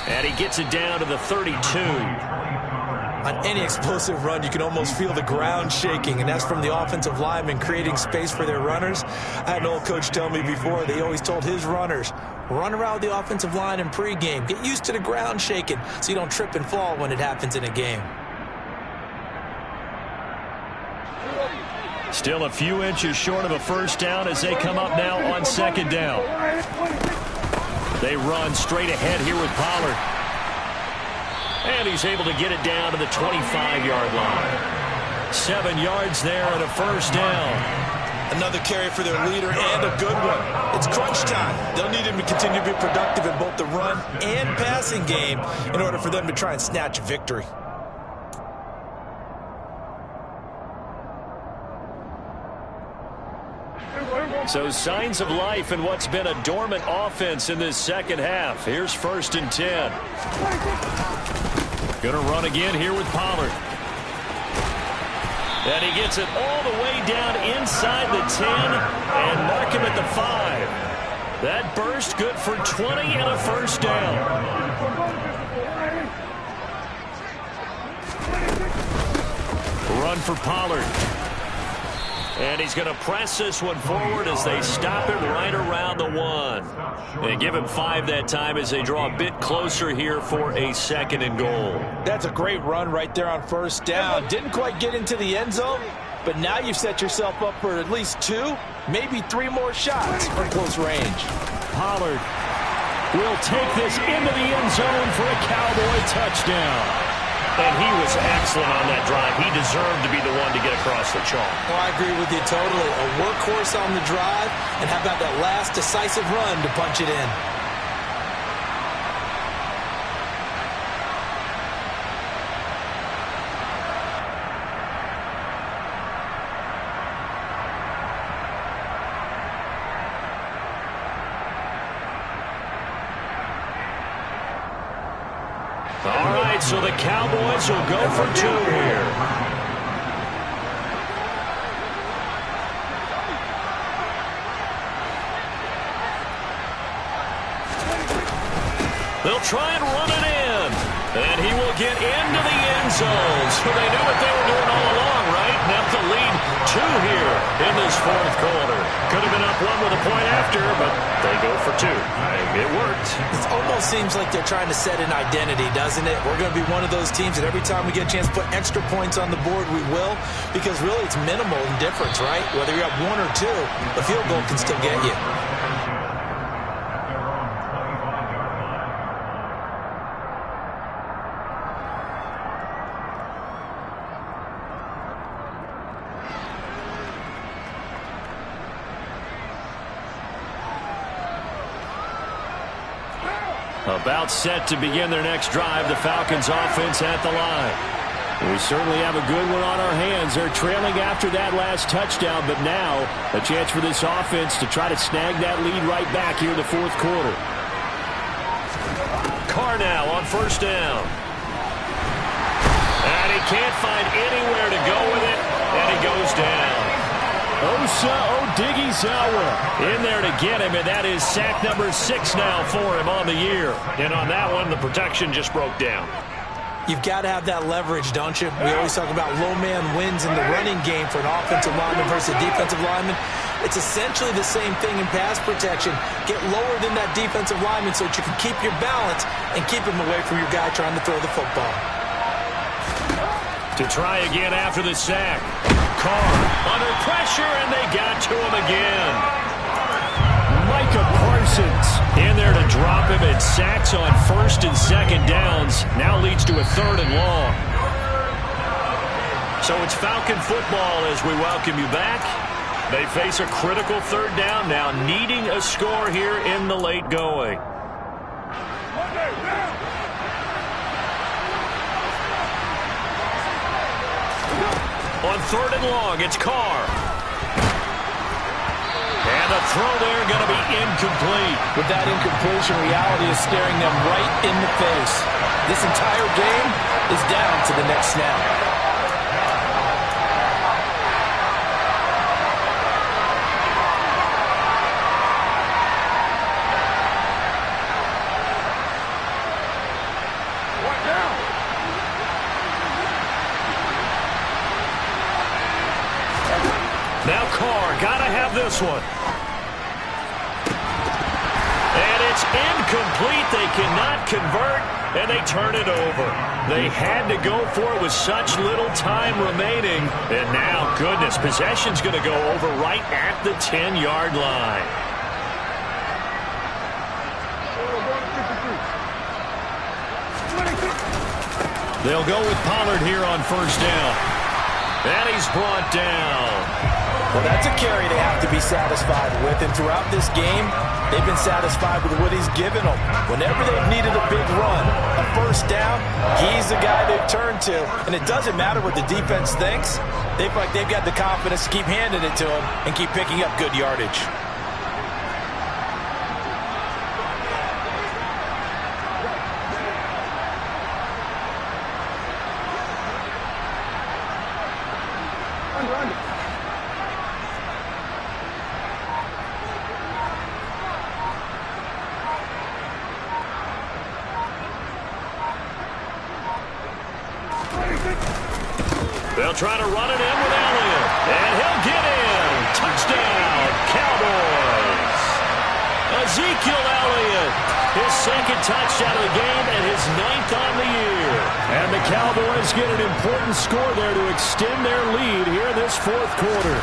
And he gets it down to the 32. On any explosive run, you can almost feel the ground shaking, and that's from the offensive linemen creating space for their runners. I had an old coach tell me before, they always told his runners, run around the offensive line in pregame. Get used to the ground shaking so you don't trip and fall when it happens in a game. Still a few inches short of a first down as they come up now on 2nd down. They run straight ahead here with Pollard. And he's able to get it down to the 25-yard line. 7 yards there and a first down. Another carry for their leader and a good one. It's crunch time. They'll need him to continue to be productive in both the run and passing game in order for them to try and snatch a victory. So signs of life in what's been a dormant offense in this 2nd half. Here's 1st and 10. Going to run again here with Pollard. And he gets it all the way down inside the 10 and mark him at the 5. That burst good for 20 and a first down. Run for Pollard. And he's going to press this one forward as they stop it right around the 1. And give him 5 that time as they draw a bit closer here for a 2nd and goal. That's a great run right there on 1st down. Didn't quite get into the end zone, but now you've set yourself up for at least 2, maybe 3 more shots from close range. Pollard will take this into the end zone for a Cowboy touchdown. And he was excellent on that drive. He deserved to be the one to get across the chalk. Well, I agree with you totally. A workhorse on the drive, and how about that last decisive run to punch it in? All right, so the Cowboys will go for 2 here. They'll try and run it in. And he will get into the end zone. So they knew what they were doing all along, right? Now to lead 2 here in this 4th quarter. Could have been up 1 with a point after, but they go for 2. It worked. It almost seems like they're trying to set an identity, doesn't it? We're going to be one of those teams that every time we get a chance to put extra points on the board, we will. Because really it's minimal in difference, right? Whether you're up 1 or 2, the field goal can still get you. About set to begin their next drive, the Falcons offense at the line. We certainly have a good one on our hands. They're trailing after that last touchdown, but now a chance for this offense to try to snag that lead right back here in the 4th quarter. Carr now on 1st down. And he can't find anywhere to go with it, and he goes down. Osa Odighizuwa in there to get him, and that is sack number 6 now for him on the year. And on that one, the protection just broke down. You've got to have that leverage, don't you? We always talk about low man wins in the running game for an offensive lineman versus a defensive lineman. It's essentially the same thing in pass protection. Get lower than that defensive lineman so that you can keep your balance and keep him away from your guy trying to throw the football. To try again after the sack. Carr under pressure, and they got to him again. Micah Parsons in there to drop him, and sacks on 1st and 2nd downs. Now leads to a 3rd and long. So it's Falcon football as we welcome you back. They face a critical 3rd down now, needing a score here in the late going. On 3rd and long, it's Carr. And the throw there going to be incomplete. With that incompletion, reality is staring them right in the face. This entire game is down to the next snap. Now Carr, gotta have this one. And it's incomplete. They cannot convert, and they turn it over. They had to go for it with such little time remaining. And now, goodness, possession's going to go over right at the 10-yard line. They'll go with Pollard here on 1st down. And he's brought down. Well, that's a carry they have to be satisfied with. And throughout this game, they've been satisfied with what he's given them. Whenever they've needed a big run, a 1st down, he's the guy they've turned to. And it doesn't matter what the defense thinks. They feel like they've got the confidence to keep handing it to him and keep picking up good yardage. They'll try to run it in with Elliott. And he'll get in. touchdown of the game and his 9th on the year. And the Cowboys get an important score there to extend their lead here in this 4th quarter.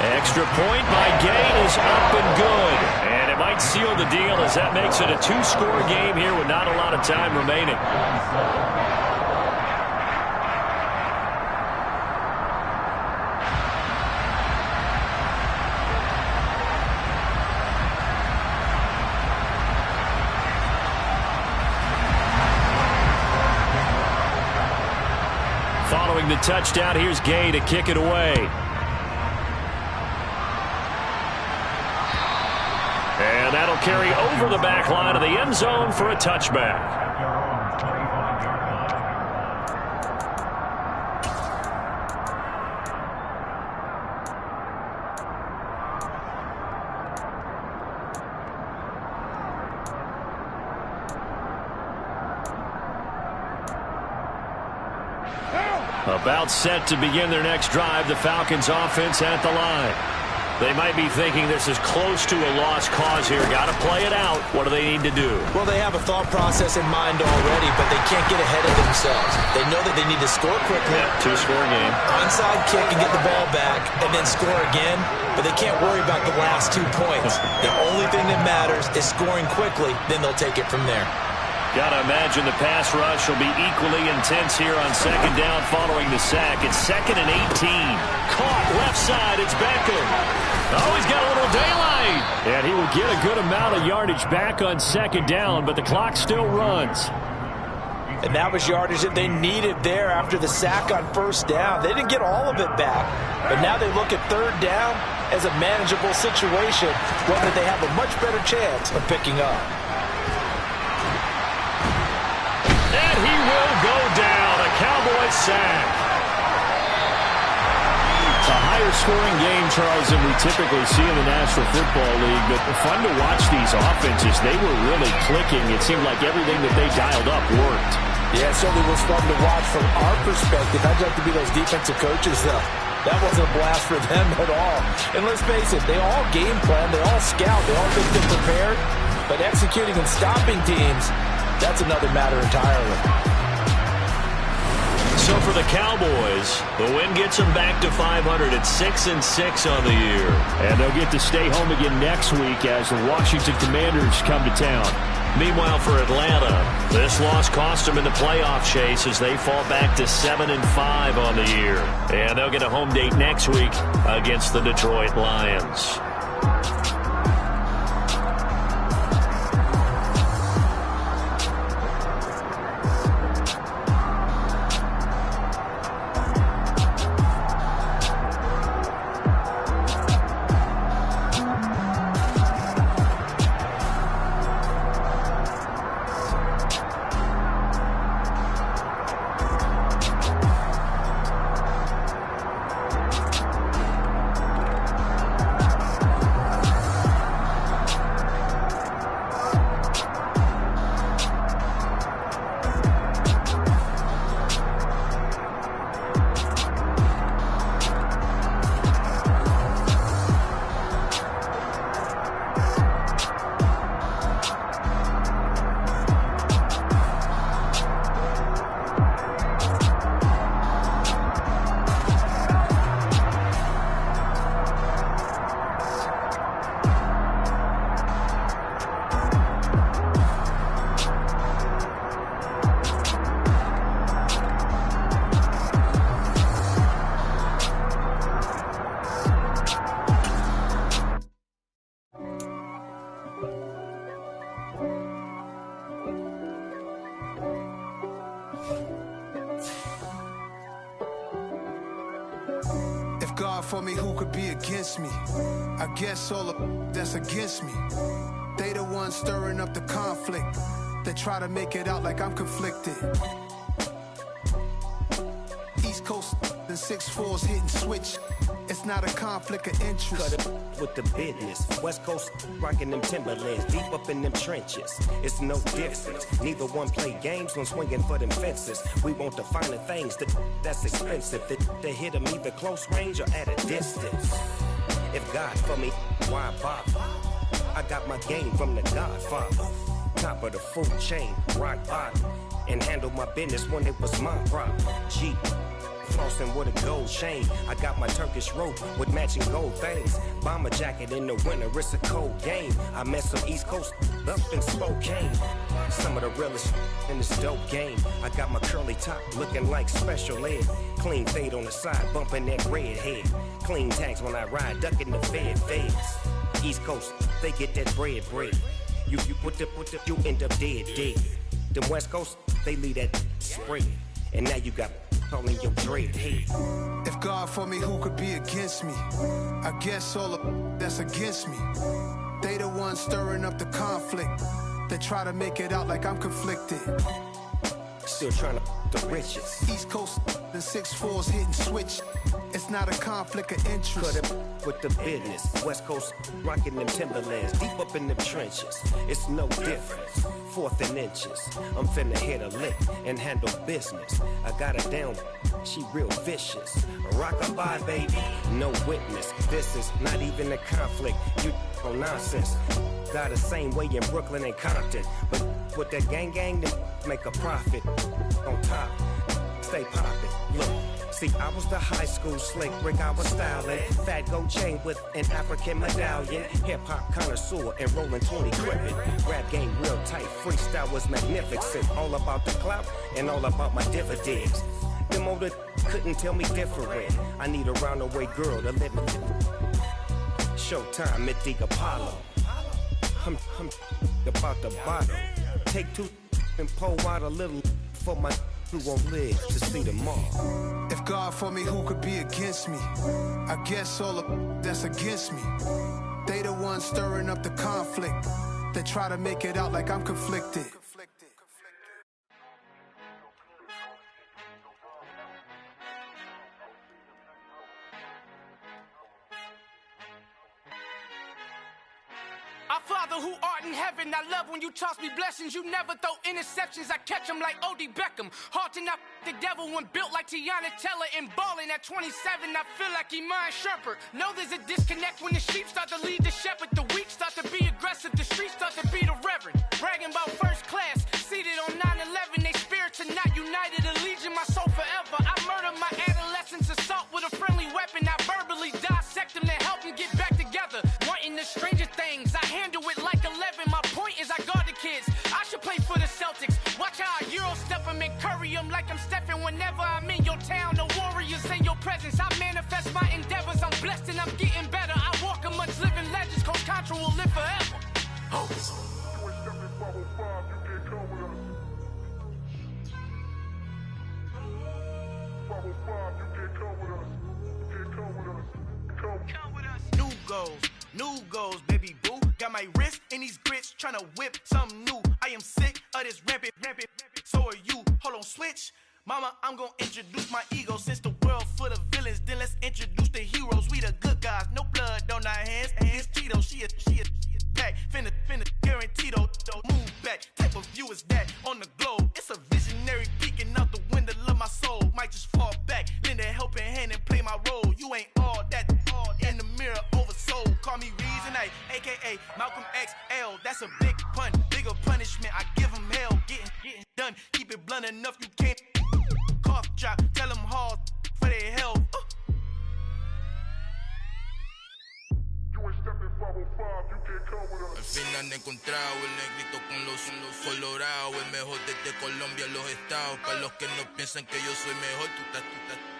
Extra point by Gay is up and good. And it might seal the deal as that makes it a 2-score game here with not a lot of time remaining. Following the touchdown, here's Gay to kick it away. And that'll carry over the back line of the end zone for a touchback. About set to begin their next drive, the Falcons offense at the line. They might be thinking this is close to a lost cause here. Got to play it out. What do they need to do? Well, they have a thought process in mind already, but they can't get ahead of themselves. They know that they need to score quickly. Yeah, 2-score game. Onside kick and get the ball back, and then score again. But they can't worry about the last 2 points. The only thing that matters is scoring quickly. Then they'll take it from there. Got to imagine the pass rush will be equally intense here on 2nd down following the sack. It's 2nd and 18. Caught left side. It's Beckham. Oh, he's got a little daylight. And he will get a good amount of yardage back on 2nd down, but the clock still runs. And that was yardage that they needed there after the sack on 1st down. They didn't get all of it back, but now they look at 3rd down as a manageable situation, one that they have a much better chance of picking up. And he will go down. A Cowboys sack. It's a higher-scoring game, Charles, than we typically see in the National Football League. But fun to watch these offenses. They were really clicking. It seemed like everything that they dialed up worked. Yeah, it certainly was fun to watch from our perspective. I'd like to be those defensive coaches, though. That wasn't a blast for them at all. And let's face it, they all game plan, they all scout, they all think they're prepared. But executing and stopping teams, that's another matter entirely. So for the Cowboys, the win gets them back to 500 at 6-6 on the year. And they'll get to stay home again next week as the Washington Commanders come to town. Meanwhile, for Atlanta, this loss cost them in the playoff chase as they fall back to 7-5 on the year. And they'll get a home date next week against the Detroit Lions. For me, who could be against me? I guess all of that's against me. They the ones stirring up the conflict. They try to make it out like I'm conflicted. East Coast and 6'4's hitting switch. It's not a conflict of interest. Cut it with the business. West Coast rocking them Timberlands, deep up in them trenches. It's no difference. Neither one play games when swinging for them fences. We want the finer things that's expensive. They hit them either close range or at a distance. If God for me, why bother? I got my game from the Godfather. Top of the food chain, rock bottom. And handle my business when it was my problem. G. Flossing with a gold chain. I got my Turkish rope with matching gold things. Bomber jacket in the winter, it's a cold game. I met some East Coast up in Spokane. Some of the realest in this dope game. I got my curly top looking like special ed. Clean fade on the side, bumping that red head. Clean tags when I ride, ducking the feds. East Coast, they get that bread. You put the, you end up dead. Them West Coast, they leave that spread. And now you got calling your dread head. If God for me, who could be against me? I guess all of that's against me. They the ones stirring up the conflict. They try to make it out like I'm conflicted. Still trying to the riches. East Coast, the 6'4s hitting switch. It's not a conflict of interest. Cut it with the business. West Coast rocking them Timberlands. Deep up in them trenches. It's no difference. 4th and inches. I'm finna hit a lick and handle business. I got her down. She real vicious. Rock-a-bye, baby. No witness. This is not even a conflict. You on nonsense. Got the same way in Brooklyn and Compton. But with that gang, they make a profit. On top, stay poppin'. Look. See, I was the high school slick Rick, I was styling. Fat gold chain with an African medallion. Hip-hop connoisseur and rolling 20 crippin'. Rap game real tight, freestyle was magnificent. All about the clout and all about my dividends. Them older couldn't tell me different. I need a roundaway girl to live in. Showtime, Mythic Apollo. I'm about the bottom. Take 2 and pour out a little for my who won't live to see tomorrow. If God for me, who could be against me? I guess all of that's against me. They the ones stirring up the conflict. They try to make it out like I'm conflicted. Our Father who art in heaven, I love when you toss me blessings. You never throw interceptions, I catch them like O.D. Beckham. Hard to not the devil when built like Tiana Teller and balling at 27. I feel like Iman Shumpert. Know there's a disconnect when the sheep start to lead the shepherd. The weak start to be aggressive, the streets start to be the reverend. Bragging about first class, seated on 9/11. They spirits are not united, allegiance my soul forever. I murdered my adolescence, assault with a friendly weapon. I verbally dissect them to help them get back together. Wanting the stranger things, I handle it like 11. My point is I guard the kids. I should play for the Celtics. Watch how I Euro step them and curry them like I'm stepping. Whenever I'm in your town, the Warriors in your presence. I manifest my endeavors. I'm blessed and I'm getting better. I walk amongst living legends. Coach Contra will live forever. Oh. New goals, baby boo. Got my wrist in these grits, tryna whip something new. I am sick of this rampant. So are you. Hold on, switch. Mama, I'm gonna introduce my ego. Since the world full of villains, then let's introduce the heroes. We the good guys, no blood on our hands. It's Tito, she a pack. Finna guarantee though. Move back. Type of view is that on the globe? It's a visionary peeking out the window of my soul. Might just fall back, lend a helping hand and play my role. You ain't all that in the mirror oversold. Call me Reason A, aka Malcolm XL. That's a big pun, bigger punishment. I give him hell, getting done. Keep it blunt enough, you can't cough drop. Tell them hard for their health. Al fin han encontrado el negrito con los colorados, el mejor desde Colombia, los estados. Para los que no piensan que yo soy mejor,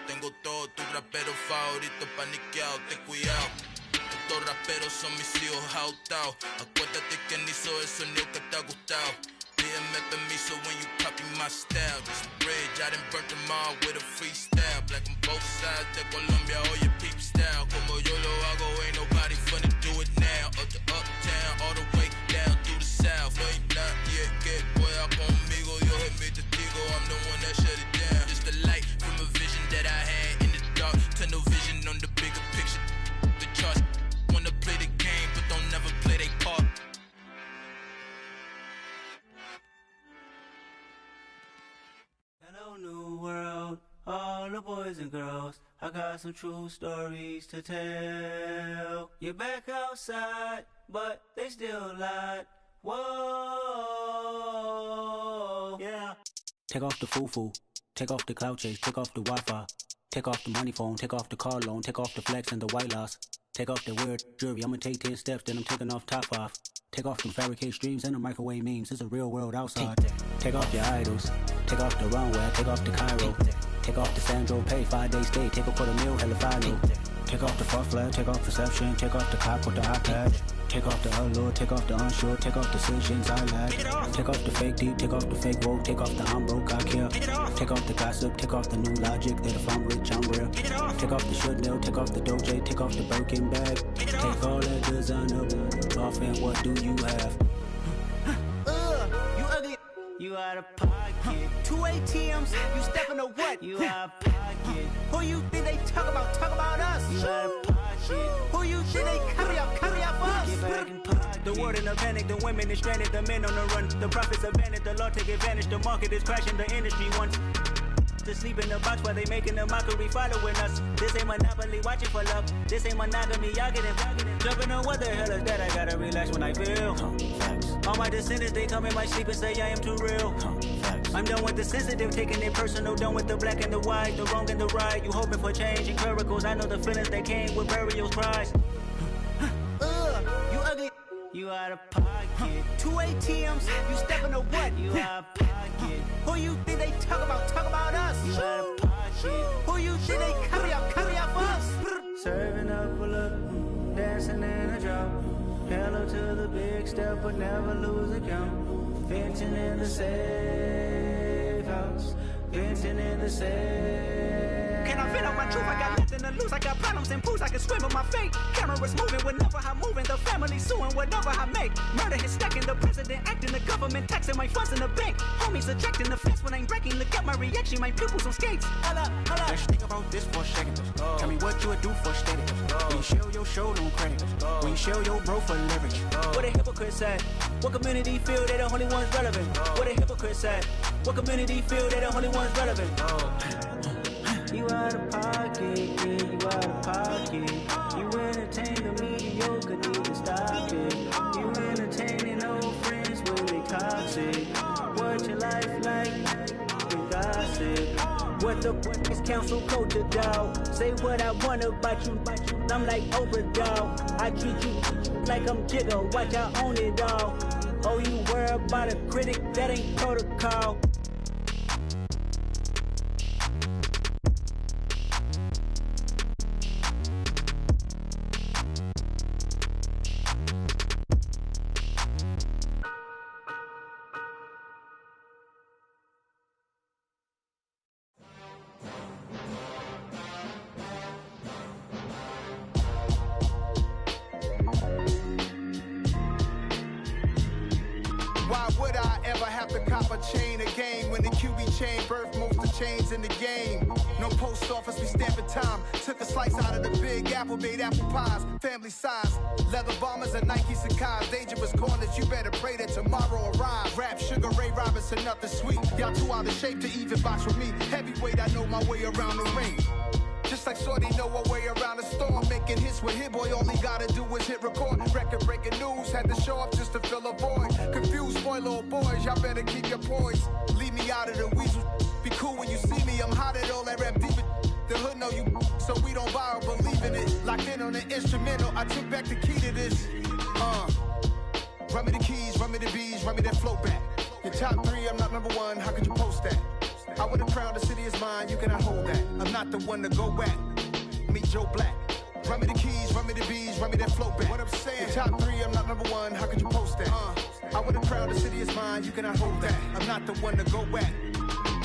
tengo todo, tus raperos favoritos paniqueados, ten cuidado. Estos raperos son mis hijos jautados. Acuérdate que ni hizo el sonido que te ha gustado. Pídeme permiso when you copy my style. This bridge, I done burnt them all with a freestyle. Black on both sides de Colombia, oye peep style. Como yo lo hago, ain't nobody finna do it now. Up to uptown, all the way down through the south. No hay nadie que pueda conmigo. Dios es mi testigo, I'm the one that shut it down. Just the light from a vision that I had in the dark. Tunnel vision on the bigger picture. The charts wanna play the game, but don't never play their part. Hello, new world, all boys and girls, I got some true stories to tell. You're back outside, but they still lied. Whoa, yeah. Take off the foo-foo, take off the cloud chase, take off the Wi-Fi. Take off the money phone, take off the car loan, take off the flex and the white loss. Take off the weird jewelry, I'ma take 10 steps, then I'm taking off top off. Take off them fabricate streams and the microwave memes, it's a real world outside. Take off your idols, take off the runway, take off the Cairo. Take off the Sandro pay, 5-day stay, take off for the meal, hella final. Take off the fuck flag, take off perception, take off the cop with the iPad. Take off the allure, take off the unsure, take off decisions I lack. Take off the fake deep, take off the fake woke, take off the I'm broke, I care. Take off the gossip, take off the new logic that if I'm rich, I'm real. Take off the Chanel, take off the Doja, take off the Birkin bag. Take all that designer off and what do you have? You ugly, you out of pocket. 2 ATMs, you stepping to what? You out of pocket. Who you think they talk about us? You out of pocket. Who you think they carry out for us? Get back in pocket. The world in a panic, the women is stranded, the men on the run. The profits abandoned, the law take advantage, the market is crashing, the industry wants to sleep in the box while they making a mockery following us. This ain't Monopoly, watching for love. This ain't monogamy, y'all get it. Jumping on what the hell is that? I gotta relax when I feel. All my descendants, they come in my sleep and say I am too real. I'm done with the sensitive, taking it personal. Done with the black and the white, the wrong and the right. You hoping for change and miracles. I know the feelings that came with burial cries. You ugly, you out of pocket. 2 ATMs, you stepping to what? You out of pocket. Who you think they talk about us? You out of pocket. Who you think they carry out for us? Serving up a look, dancing in a drop. Hello to the big step, but never lose a count. Venting in the safe house, venting in the safe. Can I vent out my truth? I got nothing to lose. I got problems and pools. I can swim with my fate. Cameras moving whenever I'm moving. The family suing whatever I make. Murder is stacking. The president acting. The government taxing my funds in the bank. Homies ejecting the fence when I'm breaking. Look at my reaction. My pupils on skates. Hold up. Let's think about this for a second. Tell me what you would do for status. When you show your show no credit. When you show your bro for leverage. What a hypocrite said. What community feel they the only ones relevant? What a hypocrite said. What community feel they the only ones relevant? You out of pocket, yeah, you out of pocket. You entertain the mediocre, need to stop it. You entertaining old friends when they toxic. What your life like? You gossip. What the is council culture, dog? Say what I want about you. I'm like Oprah, dog. I treat you like I'm Jigga. Watch I own it all. Oh, you worry about a critic? That ain't protocol. Why would I ever have to cop a chain a game when the QB chain birthed most of chains in the game? No post office, we stamping time. Took a slice out of the big apple, made apple pies, family size. Leather bombers and Nike Sacai's. Dangerous corners, you better pray that tomorrow arrives. Rap, Sugar Ray Robinson, nothing sweet. Y'all too out of shape to even box with me. Heavyweight, I know my way around the ring. Just like Shorty know her way around the storm. Making hits with Hit Boy, all he gotta do is hit record. Record breaking news, had to show up just to fill a void. Confused boy, little boys, y'all better keep your poise. Leave me out of the weasel. Be cool when you see me, I'm hot at all that rap deep. The hood know you, so we don't borrow, believe in it. Locked in on the instrumental, I took back the key to this. Run me the keys, run me the bees, run me that flow back. Your top 3, I'm not number 1, how could you post that? I would've crowned the city is mine, you cannot hold that. I'm not the one to go back. Meet Joe Black. Run me the keys, run me the bees, run me that flow back. What I'm saying, your top 3, I'm not number 1, how could you post that? I would've crowned the city is mine, you cannot hold that. I'm not the one to go back.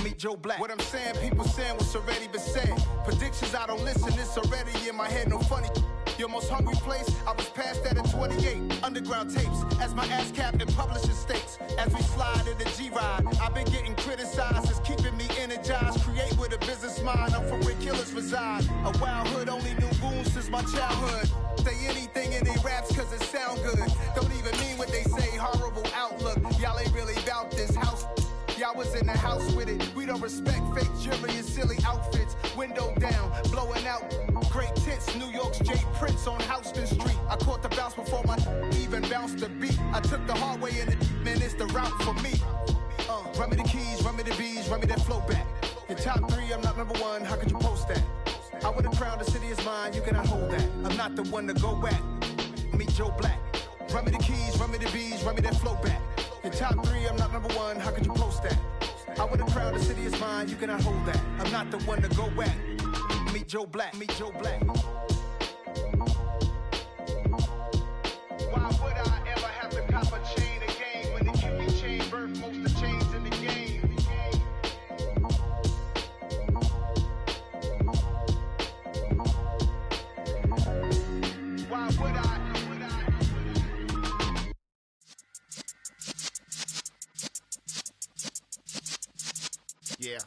Meet Joe Black. What I'm saying, people saying what's already been said. Predictions, I don't listen, it's already in my head, no funny. Your most hungry place, I was past that at 28. Underground tapes, as my ass cap in publishing states. As we slide in the G-Ride, I've been getting criticized, it's keeping me energized. Create with a business mind, I'm from where killers reside. A wild hood, only knew goons since my childhood. Say anything in they raps cause it sound good. Don't even mean what they say, horrible outlook. Y'all ain't really about this house. Y'all was in the house with it. We don't respect fake jewelry and silly outfits. Window down, blowing out great tits. New York's J. Prince on Houston Street. I caught the bounce before my even bounced the beat. I took the hard way in it, man, it's the route for me. Run me the keys, run me the bees, run me that flow back. In top 3, I'm not number 1, how could you post that? I would have crowned the city is mine, you cannot hold that. I'm not the one to go back. Meet Joe Black. Run me the keys, run me the bees, run me that flow back. In top 3, I'm not number 1, how could you post that? I would have crowned the city is mine, you cannot hold that. I'm not the one to go back. Meet Joe Black, meet Joe Black. Why would I ever have to cop a chain again when the QB chain birthed most of the chains in the game? Why would I? Yeah.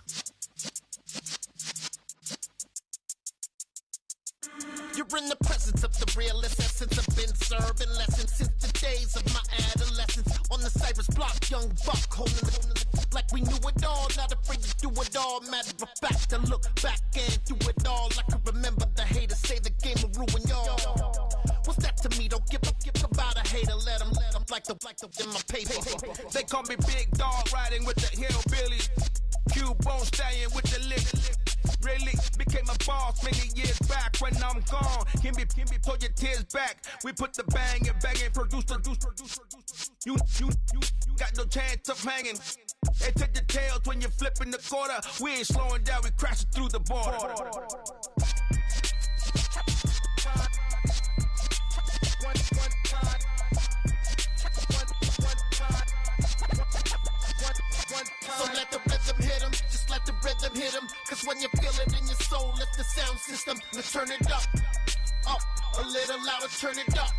You're in the presence of the realest essence. I've been serving lessons since the days of my adolescence. On the Cypress block, young buck holding the like we knew it all. Not afraid to do it all. Matter of fact, to look back and do it all. I can remember the haters say the game will ruin y'all. What's that to me? Don't give about a hater. Let them like the in my paper. They call me Big Dog, riding with the hillbillies. Q-Bone stallion with the lick. Really became a boss many years back. When I'm gone, can be pull your tears back. We put the bang and produce. You got no chance of hanging. They take the tails when you're flipping the quarter. We ain't slowing down, we crashing through the border. So let the rhythm hit him, just let the rhythm hit him. Cause when you feel it in your soul, lift the sound system and turn it up. Up, a little louder, turn it up.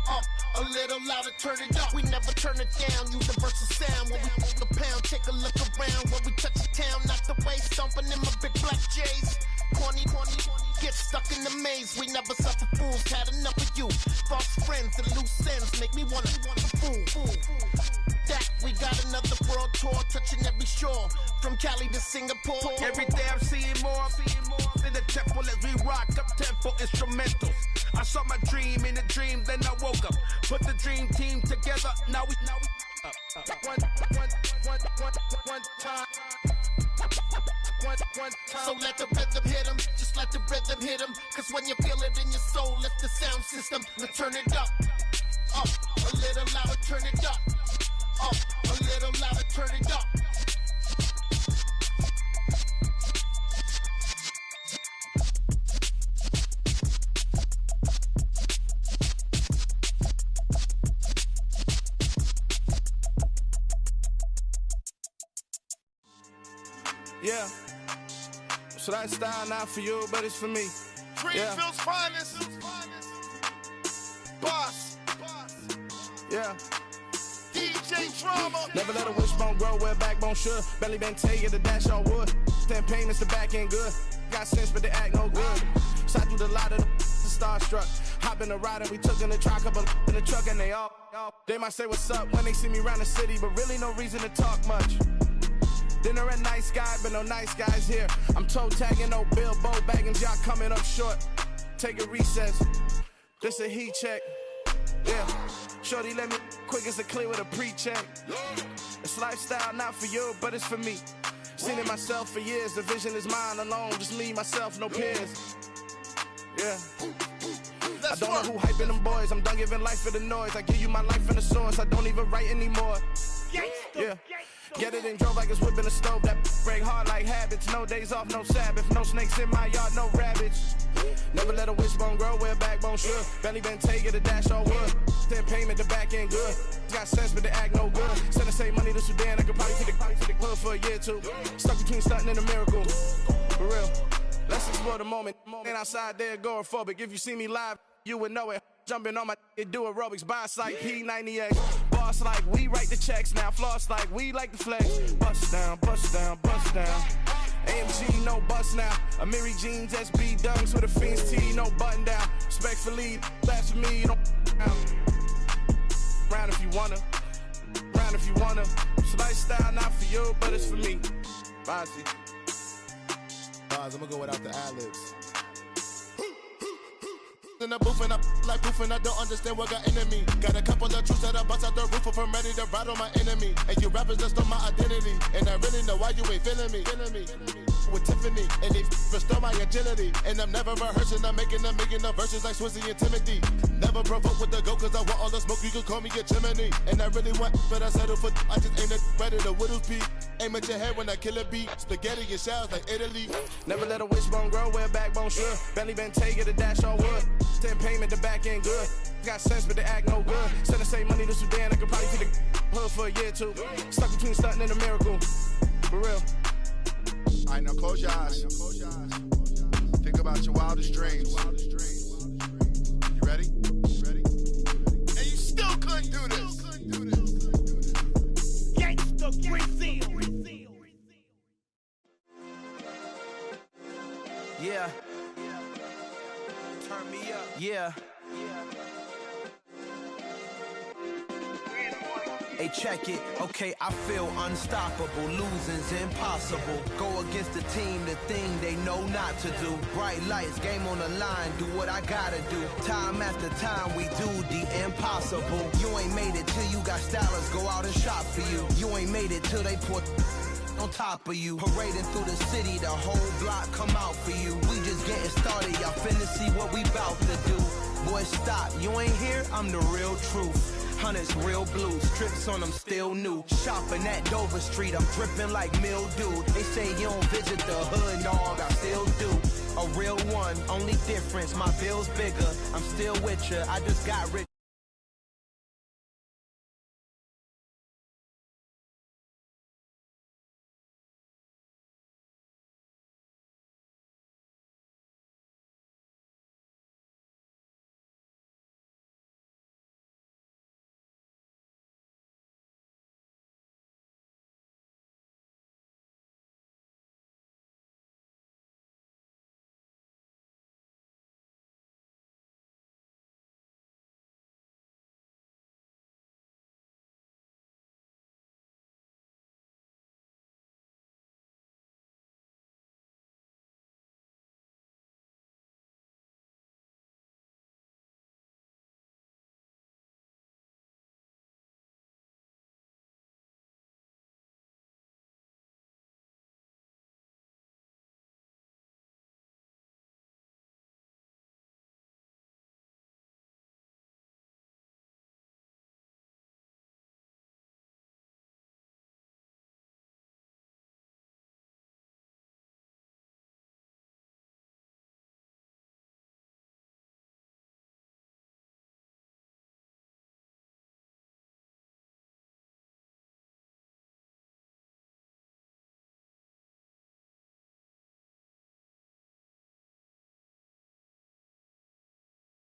Up, a little louder, turn it up. We never turn it down, universal sound. When we move the pound, take a look around. When we touch the town, not the way, stomping in my big black J's. Corny, get stuck in the maze. We never suffer fools, had enough of you. False friends and loose ends make me wanna fool. That we got another world tour, touching every shore, from Cali to Singapore. Every day I'm seeing more in the temple as we rock up tempo instrumentals. I saw my dream in a dream, then I woke up. Put the dream team together, now we one time. So let the rhythm hit him, just let the rhythm hit him. Cause when you feel it in your soul, lift the sound system and turn it up. Up, a little louder, turn it up. Up, a little louder, turn it up. Yeah. So that style not for you, but it's for me. Greenfield's finest. Boss. Yeah. DJ Drama. Never let a wishbone grow where backbone should. Belly been taking the dash on wood. Stand pain is the back end good. Got sense, but they act no good. Shot through the lot of the starstruck. Hop in the ride and we took in the truck, couple in the truck and they all. They might say what's up when they see me around the city, but really no reason to talk much. Dinner at nice guy, but no nice guys here. I'm toe tagging, no Bilbo baggins, y'all coming up short. Take a recess. This a heat check. Yeah. Shorty let me quick as a clear with a pre-check. It's lifestyle not for you, but it's for me. Seen it myself for years. The vision is mine alone. Just me, myself, no peers. Yeah. I don't know who hyping them boys. I'm done giving life for the noise. I give you my life in the source. I don't even write anymore. Yeah. Get it and drove like it's whipping a stove. That break hard like habits. No days off, no Sabbath. No snakes in my yard, no rabbits. Never let a wishbone grow where backbone should. Belly been taking the dash on wood. Then payment the back end good. Got sense but they act no good. Send the same money to Sudan. I could probably take the hood for a year or two. Stuck between stunting and a miracle. For real. Let's explore the moment. Ain't outside there agoraphobic. If you see me live, you would know it. Jumping on my do aerobics, boss like P90X. Boss like we write the checks now. Floss like we like the flex. Bust down, bust down, bust down. AMG, no bust now. Amiri jeans, SB dunks with a Fiends T, no button down. Respectfully, blasphemy, you don't down. Round if you wanna. Round grind if you wanna. It's a lifestyle not for you, but it's for me. Bonzi. I'm gonna go without the ad-libs. In the booth and I like proof and I don't understand what got into me. Got a couple of truths that I bust out the roof if I'm ready to ride on my enemy. And you rappers just on my identity. And I really know why you ain't feeling me. With Tiffany and they restore my agility. And I'm never rehearsing, I'm making a million of verses like Swizzy and Timothy. Never provoke with the go cause I want all the smoke, you can call me a chimney. And I really want, but I settle for I just ain't ready to whittles beat. Aim at your head when I kill a beat. Spaghetti and shells like Italy. Never let a wishbone grow where a backbone should. Belly been take it a dash on wood. 10 payment, the back end good. Got sense, but they act no good. Send the same money to Sudan, I could probably see the hood for a year or two. Stuck between stunting and a miracle. For real. All right, now close your eyes. Think about your wildest dreams. You ready? And you still couldn't do this. Gangsta Brazil. Yeah. Turn me up. Yeah. Hey, check it. Okay, I feel unstoppable. Losing's impossible. Go against the team, the thing they know not to do. Bright lights, game on the line. Do what I gotta do. Time after time, we do the impossible. You ain't made it till you got stylers go out and shop for you. You ain't made it till they put on top of you. Parading through the city, the whole block come out for you. We just getting started, y'all finna see what we bout to do. Boy, stop, you ain't here, I'm the real truth. Hunters, real blue, strips on them still new. Shopping at Dover Street, I'm dripping like mildew. They say you don't visit the hood, dog, I still do. A real one, only difference, my bill's bigger. I'm still with ya, I just got rich.